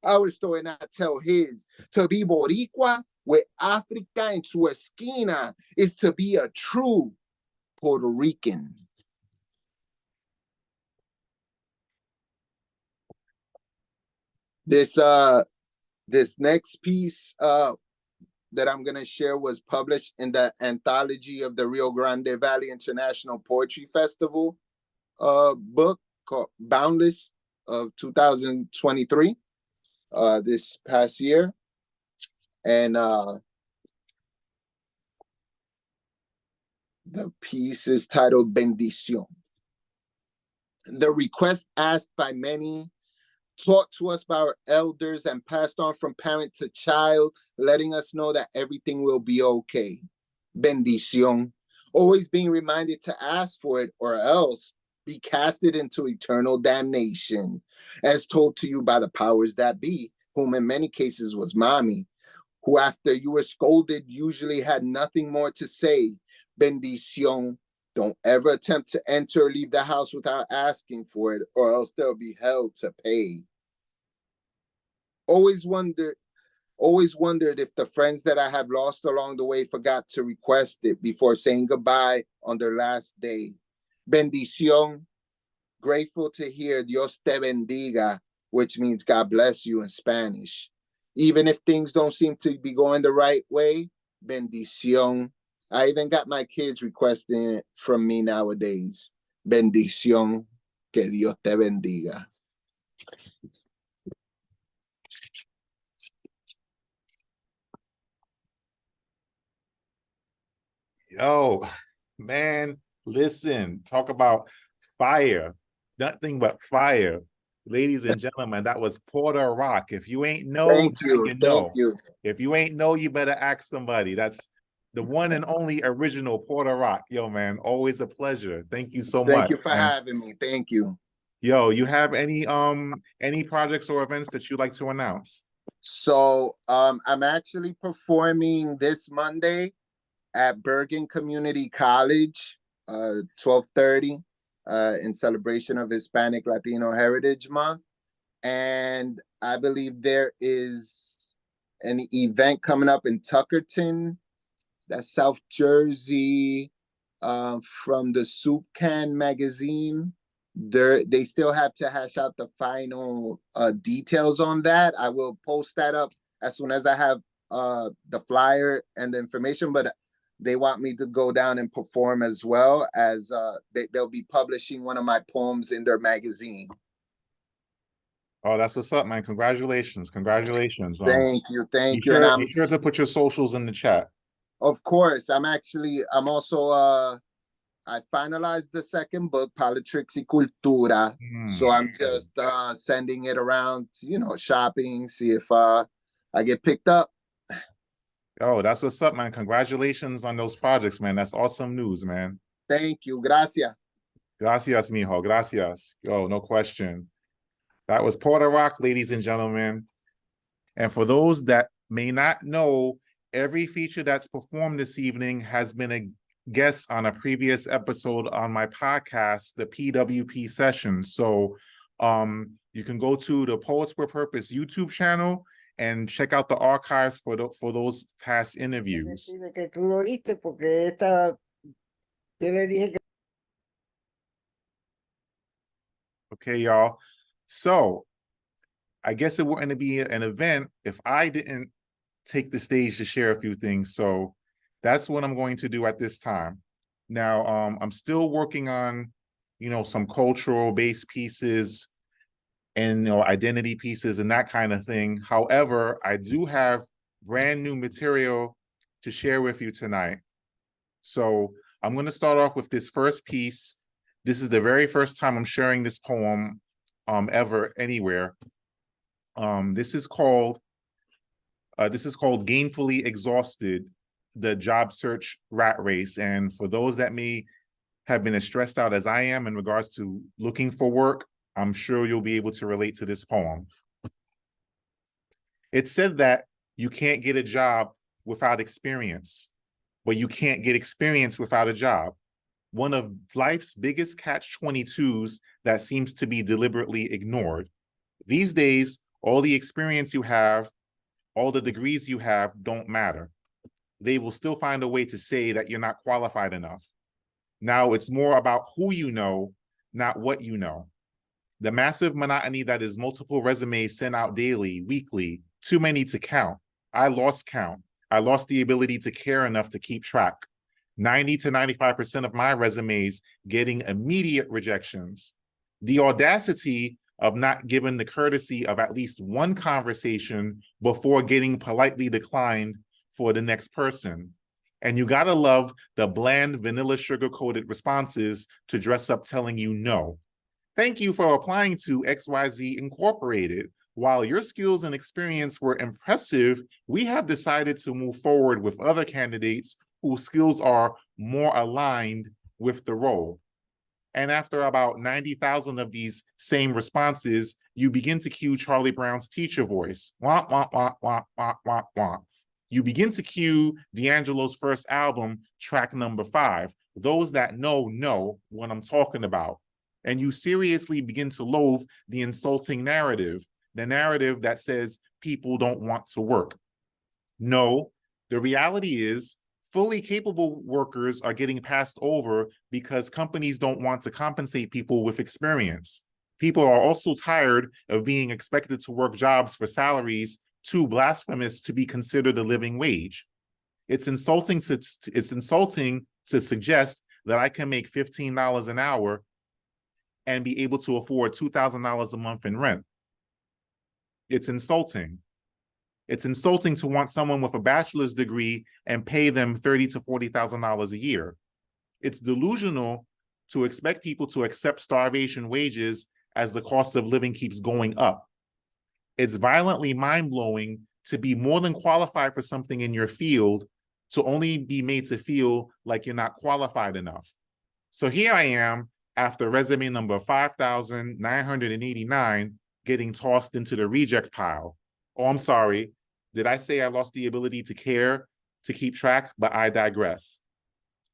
and not tell his. To be Boricua with Africa en su esquina is to be a true Puerto Rican. This next piece that I'm gonna share was published in the anthology of the Rio Grande Valley International Poetry Festival book called Boundless of 2023, this past year. And the piece is titled Bendición. The request asked by many, taught to us by our elders and passed on from parent to child, letting us know that everything will be okay. Bendición. Always being reminded to ask for it or else be casted into eternal damnation, as told to you by the powers that be, whom in many cases was mommy, who after you were scolded usually had nothing more to say. Bendición. Don't ever attempt to enter or leave the house without asking for it, or else there'll be hell to pay. Always wondered if the friends that I have lost along the way forgot to request it before saying goodbye on their last day. Bendición. Grateful to hear Dios te bendiga, which means God bless you in Spanish. Even if things don't seem to be going the right way, bendición. I even got my kids requesting it from me nowadays. Bendición, que Dios te bendiga. Yo, man, listen, talk about fire. Nothing but fire. Ladies and gentlemen, that was Puerto Rock. If you ain't know, Thank you. know. Thank you. If you ain't know, you better ask somebody. That's the one and only original Puerto Rock. Yo, man, always a pleasure. Thank you so much. Thank you for having me. Thank you. Yo, you have any projects or events that you'd like to announce? So I'm actually performing this Monday at Bergen Community College, 12:30, in celebration of Hispanic Latino Heritage Month. And I believe there is an event coming up in Tuckerton, that's South Jersey, from the Soup Can magazine. They still have to hash out the final details on that. I will post that up as soon as I have the flyer and the information, but they want me to go down and perform as well, as they'll be publishing one of my poems in their magazine. Oh, that's what's up, man. Congratulations. Congratulations. Thank you. Thank you. Sure, be sure to put your socials in the chat. Of course. I'm also, I finalized the second book, Politics y Cultura. So I'm just sending it around, shopping, see if I get picked up. Oh, that's what's up, man. Congratulations on those projects, man. That's awesome news, man. Thank you. Gracias. Gracias, mijo. Gracias. Yo, no question. That was Puerto Rock, ladies and gentlemen. And for those that may not know, every feature that's performed this evening has been a guest on a previous episode on my podcast, the PWP Session. So you can go to the Poets with Purpose YouTube channel and check out the archives for those past interviews. Okay, y'all. So I guess it wouldn't be an event if I didn't take the stage to share a few things. So that's what I'm going to do at this time. Now, I'm still working on, some cultural based pieces. and identity pieces and that kind of thing. However, I do have brand new material to share with you tonight. So I'm going to start off with this first piece. This is the very first time I'm sharing this poem ever anywhere. This is called Gainfully Exhausted, the Job Search Rat Race. And for those that may have been as stressed out as I am in regards to looking for work, I'm sure you'll be able to relate to this poem. It said that you can't get a job without experience, but you can't get experience without a job. One of life's biggest catch-22s that seems to be deliberately ignored. These days, all the experience you have, all the degrees you have don't matter. They will still find a way to say that you're not qualified enough. Now it's more about who you know, not what you know. The massive monotony that is multiple resumes sent out daily, weekly, too many to count. I lost count. I lost the ability to care enough to keep track. 90 to 95% of my resumes getting immediate rejections. The audacity of not giving the courtesy of at least one conversation before getting politely declined for the next person. And you gotta love the bland, vanilla, sugar-coated responses to dress up telling you no. Thank you for applying to XYZ Incorporated. While your skills and experience were impressive, we have decided to move forward with other candidates whose skills are more aligned with the role. And after about 90,000 of these same responses, you begin to cue Charlie Brown's teacher voice. Wah, wah, wah, wah, wah, wah, wah. You begin to cue D'Angelo's first album, track number 5. Those that know what I'm talking about. And you seriously begin to loathe the insulting narrative, the narrative that says people don't want to work. No, the reality is fully capable workers are getting passed over because companies don't want to compensate people with experience. People are also tired of being expected to work jobs for salaries too blasphemous to be considered a living wage. It's insulting to suggest that I can make $15 an hour and be able to afford $2,000 a month in rent. It's insulting. It's insulting to want someone with a bachelor's degree and pay them $30,000 to $40,000 a year. It's delusional to expect people to accept starvation wages as the cost of living keeps going up. It's violently mind-blowing to be more than qualified for something in your field to only be made to feel like you're not qualified enough. So here I am, after resume number 5,989, getting tossed into the reject pile. Oh, I'm sorry. Did I say I lost the ability to care, to keep track? But I digress.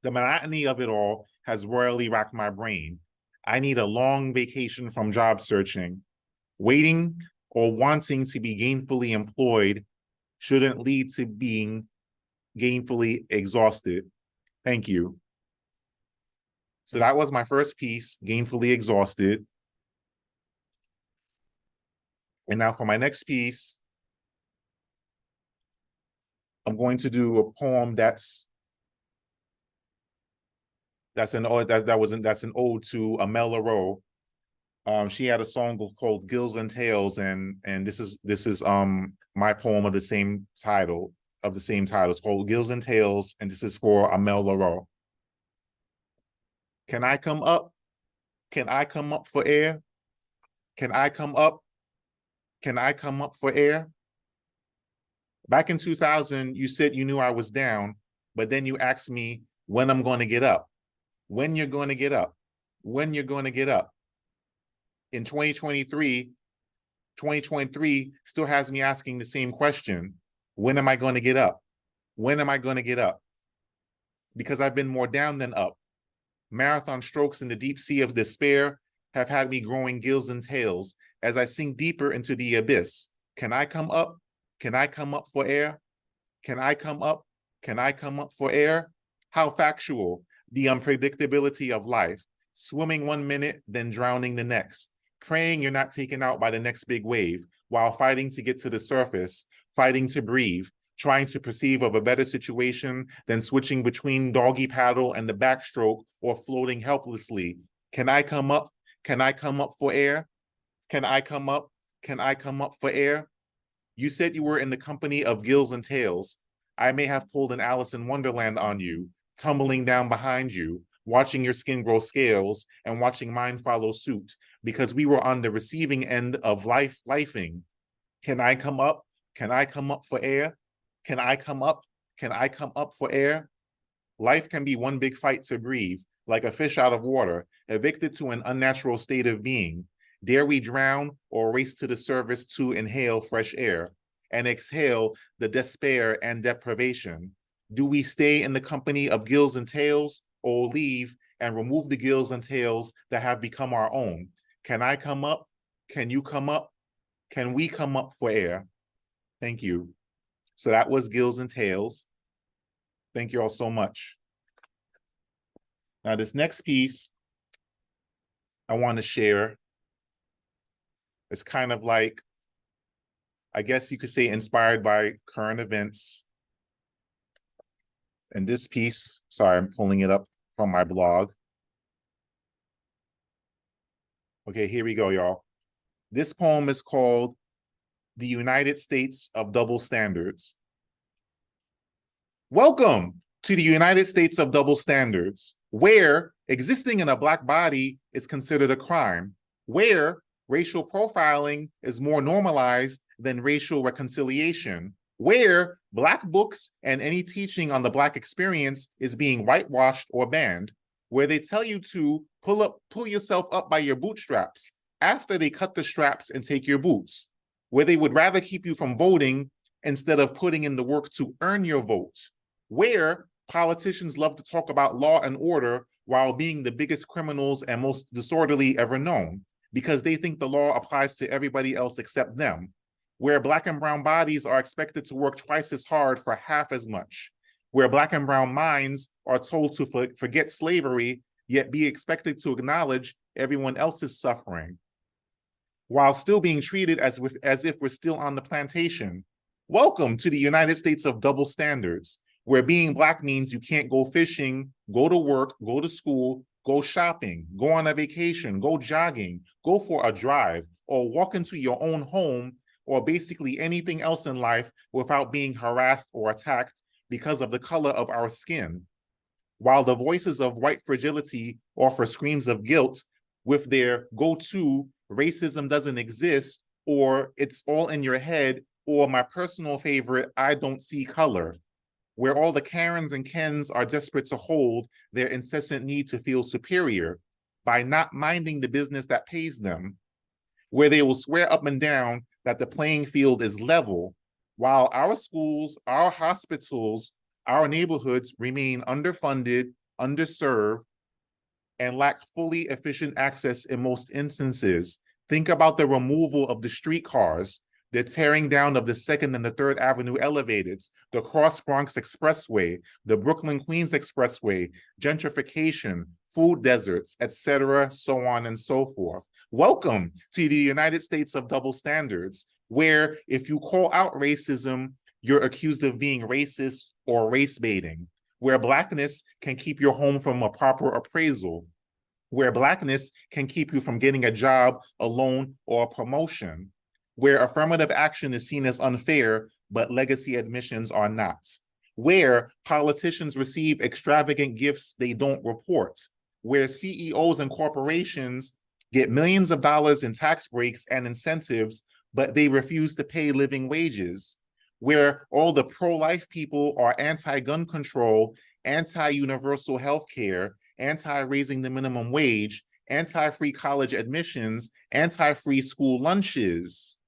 The monotony of it all has royally racked my brain. I need a long vacation from job searching. Waiting or wanting to be gainfully employed shouldn't lead to being gainfully exhausted. Thank you. So that was my first piece, Gainfully Exhausted. And now for my next piece, I'm going to do a poem that's an ode to Amel Leroux. She had a song called Gills and Tales, and this is my poem of the same title. It's called Gills and Tales, and this is for Amel Leroux. Can I come up? Can I come up for air? Can I come up? Can I come up for air? Back in 2000, you said you knew I was down, but then you asked me when I'm going to get up. When you're going to get up. When you're going to get up. In 2023 still has me asking the same question. When am I going to get up? When am I going to get up? Because I've been more down than up. Marathon strokes in the deep sea of despair have had me growing gills and tails as I sink deeper into the abyss. Can I come up? Can I come up for air? Can I come up? Can I come up for air? How factual, the unpredictability of life. Swimming 1 minute, then drowning the next. Praying you're not taken out by the next big wave while fighting to get to the surface, fighting to breathe, trying to perceive of a better situation than switching between doggy paddle and the backstroke or floating helplessly. Can I come up? Can I come up for air? Can I come up? Can I come up for air? You said you were in the company of gills and tails. I may have pulled an Alice in Wonderland on you, tumbling down behind you, watching your skin grow scales and watching mine follow suit, because we were on the receiving end of lifing. Can I come up? Can I come up for air? Can I come up? Can I come up for air? Life can be one big fight to breathe, like a fish out of water, evicted to an unnatural state of being. Dare we drown or race to the surface to inhale fresh air and exhale the despair and deprivation? Do we stay in the company of gills and tails or leave and remove the gills and tails that have become our own? Can I come up? Can you come up? Can we come up for air? Thank you. So that was Gills and Tails. Thank you all so much. Now this next piece I want to share is kind of like, I guess you could say, inspired by current events. And this piece, sorry, I'm pulling it up from my blog. Okay, here we go, y'all. This poem is called The United States of Double Standards. Welcome to the United States of Double Standards, where existing in a Black body is considered a crime, where racial profiling is more normalized than racial reconciliation, where Black books and any teaching on the Black experience is being whitewashed or banned, where they tell you to pull yourself up by your bootstraps after they cut the straps and take your boots, where they would rather keep you from voting instead of putting in the work to earn your vote, where politicians love to talk about law and order while being the biggest criminals and most disorderly ever known, because they think the law applies to everybody else except them, where Black and brown bodies are expected to work twice as hard for half as much, where Black and brown minds are told to forget slavery, yet be expected to acknowledge everyone else's suffering, while still being treated as if we're still on the plantation. Welcome to the United States of double standards, where being Black means you can't go fishing, go to work, go to school, go shopping, go on a vacation, go jogging, go for a drive, or walk into your own home, or basically anything else in life without being harassed or attacked because of the color of our skin. While the voices of white fragility offer screams of guilt with their go-to racism doesn't exist, or it's all in your head, or my personal favorite, I don't see color, where all the Karens and Kens are desperate to hold their incessant need to feel superior by not minding the business that pays them, where they will swear up and down that the playing field is level, while our schools, our hospitals, our neighborhoods remain underfunded, underserved, and lack fully efficient access in most instances. Think about the removal of the streetcars, the tearing down of the 2nd and the 3rd Avenue elevators, the Cross Bronx Expressway, the Brooklyn Queens Expressway, gentrification, food deserts, etc., so on and so forth. Welcome to the United States of double standards, where if you call out racism, you're accused of being racist or race baiting, where Blackness can keep your home from a proper appraisal, where Blackness can keep you from getting a job, a loan, or a promotion, where affirmative action is seen as unfair, but legacy admissions are not, where politicians receive extravagant gifts they don't report, where CEOs and corporations get millions of dollars in tax breaks and incentives, but they refuse to pay living wages, where all the pro-life people are anti-gun control, anti-universal health care, anti-raising the minimum wage, anti-free college admissions, anti-free school lunches,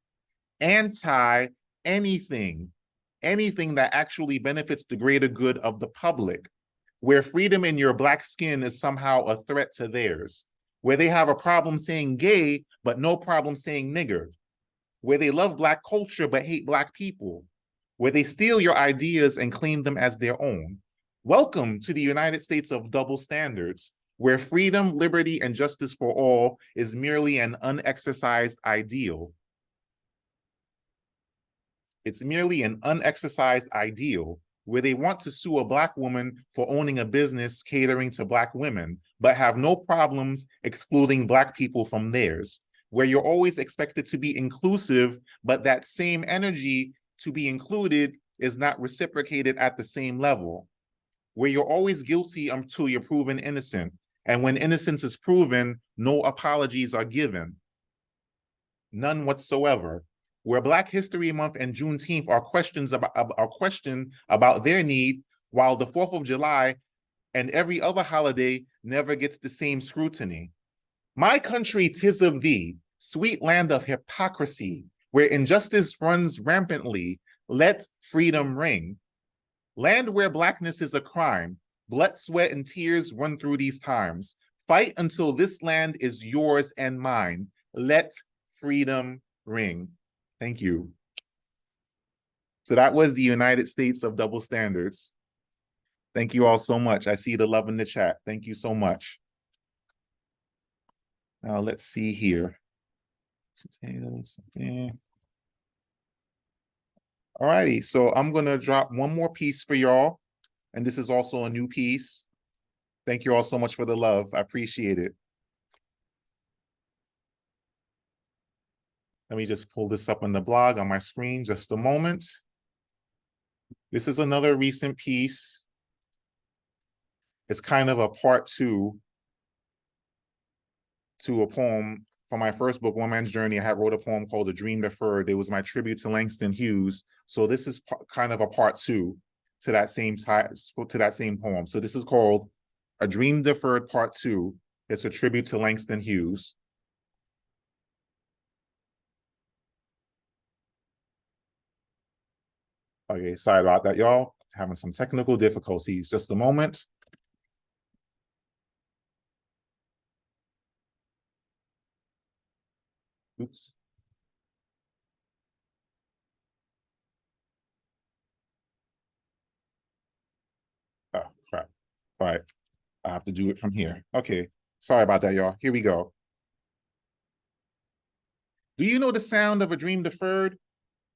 anti-anything that actually benefits the greater good of the public, where freedom in your Black skin is somehow a threat to theirs, where they have a problem saying gay, but no problem saying nigger, where they love Black culture but hate Black people, where they steal your ideas and claim them as their own. Welcome to the United States of double standards, where freedom, liberty, and justice for all is merely an unexercised ideal. It's merely an unexercised ideal, where they want to sue a Black woman for owning a business catering to Black women, but have no problems excluding Black people from theirs, where you're always expected to be inclusive, but that same energy to be included is not reciprocated at the same level, where you're always guilty until you're proven innocent. And when innocence is proven, no apologies are given. None whatsoever. Where Black History Month and Juneteenth are questioned about their need, while the 4th of July and every other holiday never gets the same scrutiny. My country, 'tis of thee, sweet land of hypocrisy, where injustice runs rampantly, let freedom ring. Land where Blackness is a crime, blood, sweat, and tears run through these times. Fight until this land is yours and mine. Let freedom ring. Thank you. So that was the United States of Double Standards. Thank you all so much. I see the love in the chat. Thank you so much. Now let's see here. All righty, so I'm gonna drop one more piece for y'all. And this is also a new piece. Thank you all so much for the love. I appreciate it. Let me just pull this up on the blog on my screen, just a moment. This is another recent piece. It's kind of a part two to a poem from my first book, One Man's Journey. I had wrote a poem called A Dream Deferred. It was my tribute to Langston Hughes. So this is kind of a part two to that same poem. So this is called A Dream Deferred Part 2. It's a tribute to Langston Hughes. Okay, sorry about that, y'all. Having some technical difficulties. Just a moment. Oops. Oh, crap. All right. I have to do it from here. Okay. Sorry about that, y'all. Here we go. Do you know the sound of a dream deferred?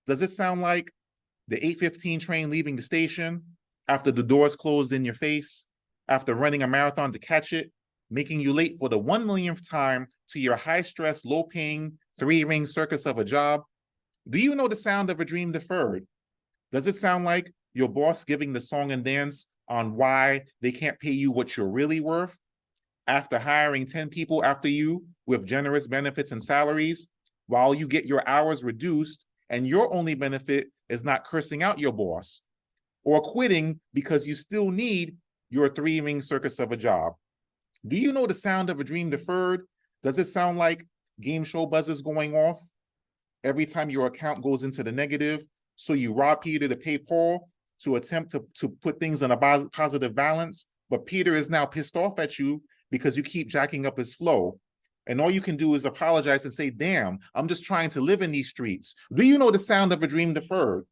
Does it sound like the 8:15 train leaving the station after the doors closed in your face, after running a marathon to catch it, making you late for the 1 millionth time to your high-stress, low-paying, 3-ring circus of a job? Do you know the sound of a dream deferred? Does it sound like your boss giving the song and dance on why they can't pay you what you're really worth after hiring 10 people after you with generous benefits and salaries, while you get your hours reduced and your only benefit is not cursing out your boss or quitting because you still need your 3-ring circus of a job? Do you know the sound of a dream deferred? Does it sound like game show buzzers going off every time your account goes into the negative, so you rob Peter to pay Paul to attempt to put things in a positive balance, but Peter is now pissed off at you because you keep jacking up his flow? And all you can do is apologize and say, damn, I'm just trying to live in these streets. Do you know the sound of a dream deferred?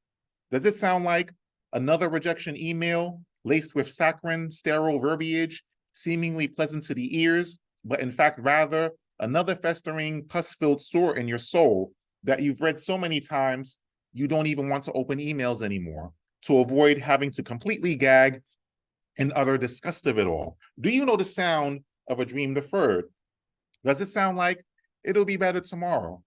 Does it sound like another rejection email laced with saccharine, sterile verbiage, seemingly pleasant to the ears, but in fact, rather another festering, pus-filled sore in your soul that you've read so many times, you don't even want to open emails anymore to avoid having to completely gag in utter disgust of it all? Do you know the sound of a dream deferred? Does it sound like it'll be better tomorrow?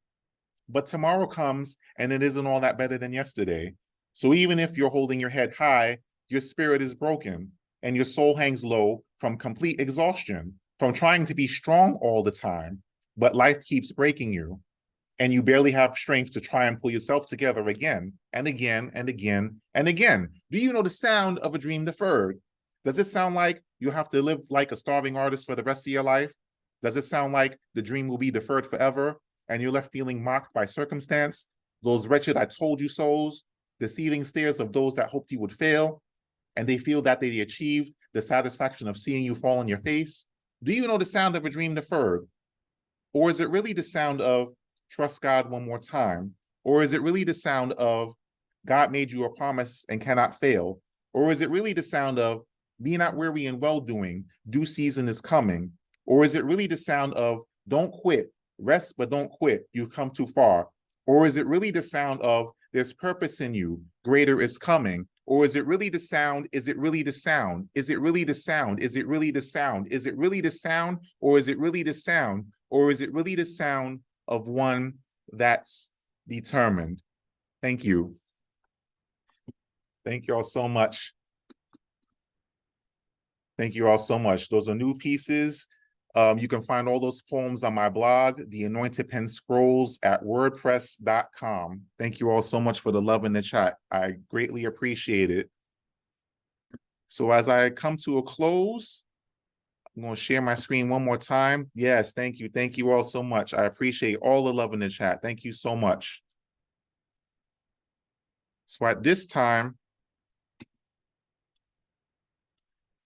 But tomorrow comes and it isn't all that better than yesterday. So even if you're holding your head high, your spirit is broken and your soul hangs low from complete exhaustion, from trying to be strong all the time, but life keeps breaking you and you barely have strength to try and pull yourself together again and again and again and again. Do you know the sound of a dream deferred? Does it sound like you have to live like a starving artist for the rest of your life? Does it sound like the dream will be deferred forever and you're left feeling mocked by circumstance, those wretched I told you so's, the seething stares of those that hoped you would fail, and they feel that they achieved the satisfaction of seeing you fall on your face? Do you know the sound of a dream deferred? Or is it really the sound of trust God one more time? Or is it really the sound of God made you a promise and cannot fail? Or is it really the sound of be not weary in well-doing, due season is coming? Or is it really the sound of don't quit, rest but don't quit, you've come too far? Or is it really the sound of there's purpose in you, greater is coming? Or is it really the sound, is it really the sound? Is it really the sound? Is it really the sound? Is it really the sound? Or is it really the sound? Or is it really the sound of one that's determined. Thank you. Thank you all so much. Thank you all so much. Those are new pieces. You can find all those poems on my blog, The Anointed Pen Scrolls, at wordpress.com. Thank you all so much for the love in the chat. I greatly appreciate it. So as I come to a close, I'm going to share my screen one more time. Yes, thank you. Thank you all so much. I appreciate all the love in the chat. Thank you so much. So at this time,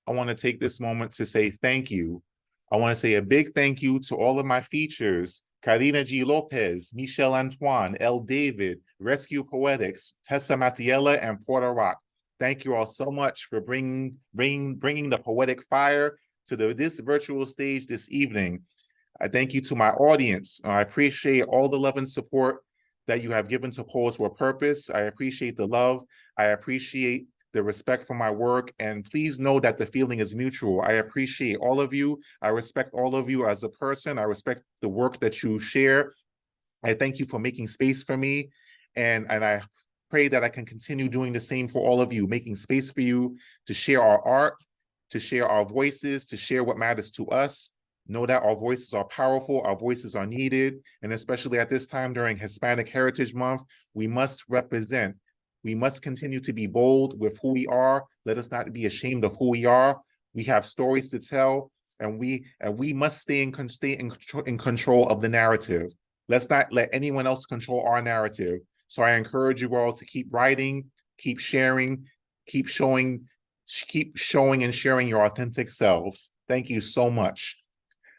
I want to take this moment to say thank you. I want to say a big thank you to all of my features: Karina G. Lopez, Michel Antoine, L. David, Rescue Poetics, Tessa Mattiella, and Porter Rock. Thank you all so much for bringing the poetic fire to this virtual stage this evening. I thank you to my audience. I appreciate all the love and support that you have given to Poets with Purpose. I appreciate the love. I appreciate the respect for my work, and please know that the feeling is mutual. I appreciate all of you. I respect all of you as a person. I respect the work that you share. I thank you for making space for me, and I pray that I can continue doing the same for all of you, making space for you to share our art, to share our voices, to share what matters to us. Know that our voices are powerful, our voices are needed, and especially at this time during Hispanic Heritage Month, we must represent. We must continue to be bold with who we are. Let us not be ashamed of who we are. We have stories to tell, and we must stay in control of the narrative. Let's not let anyone else control our narrative. So I encourage you all to keep writing, keep sharing, keep showing and sharing your authentic selves. Thank you so much.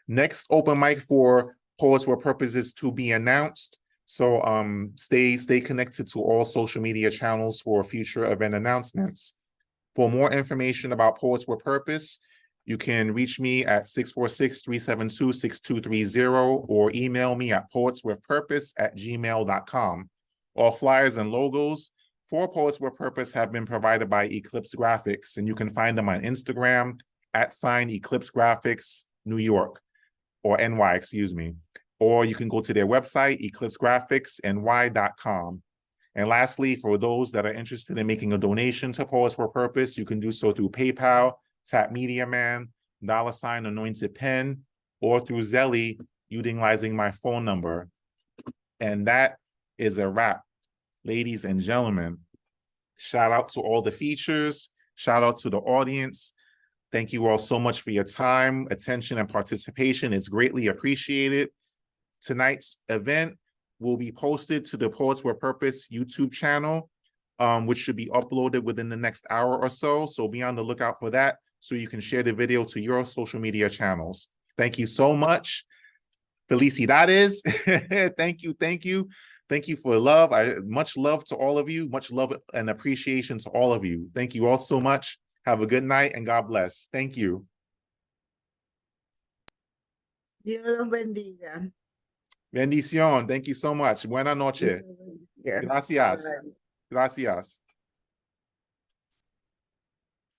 Next open mic for Poets with Purpose is to be announced. So stay connected to all social media channels for future event announcements. For more information about Poets with Purpose, you can reach me at 646-372-6230 or email me at poetswithpurpose@gmail.com. All flyers and logos for Poets with Purpose have been provided by Eclipse Graphics, and you can find them on Instagram @Eclipse Graphics New York, or NY, excuse me. Or you can go to their website, eclipsegraphicsny.com. And lastly, for those that are interested in making a donation to Poets for Purpose, you can do so through PayPal, Tap Media Man, $Anointed Pen, or through Zelle, utilizing my phone number. And that is a wrap, ladies and gentlemen. Shout out to all the features. Shout out to the audience. Thank you all so much for your time, attention, and participation. It's greatly appreciated. Tonight's event will be posted to the Poets with Purpose YouTube channel, which should be uploaded within the next hour or so. So be on the lookout for that so you can share the video to your social media channels. Thank you so much. Felicidades. Thank you. Thank you. Thank you for love. Much love to all of you. Much love and appreciation to all of you. Thank you all so much. Have a good night and God bless. Thank you. Dios los bendiga. Bendición. Thank you so much. Buena noche. Yeah. Gracias. Bye. Gracias.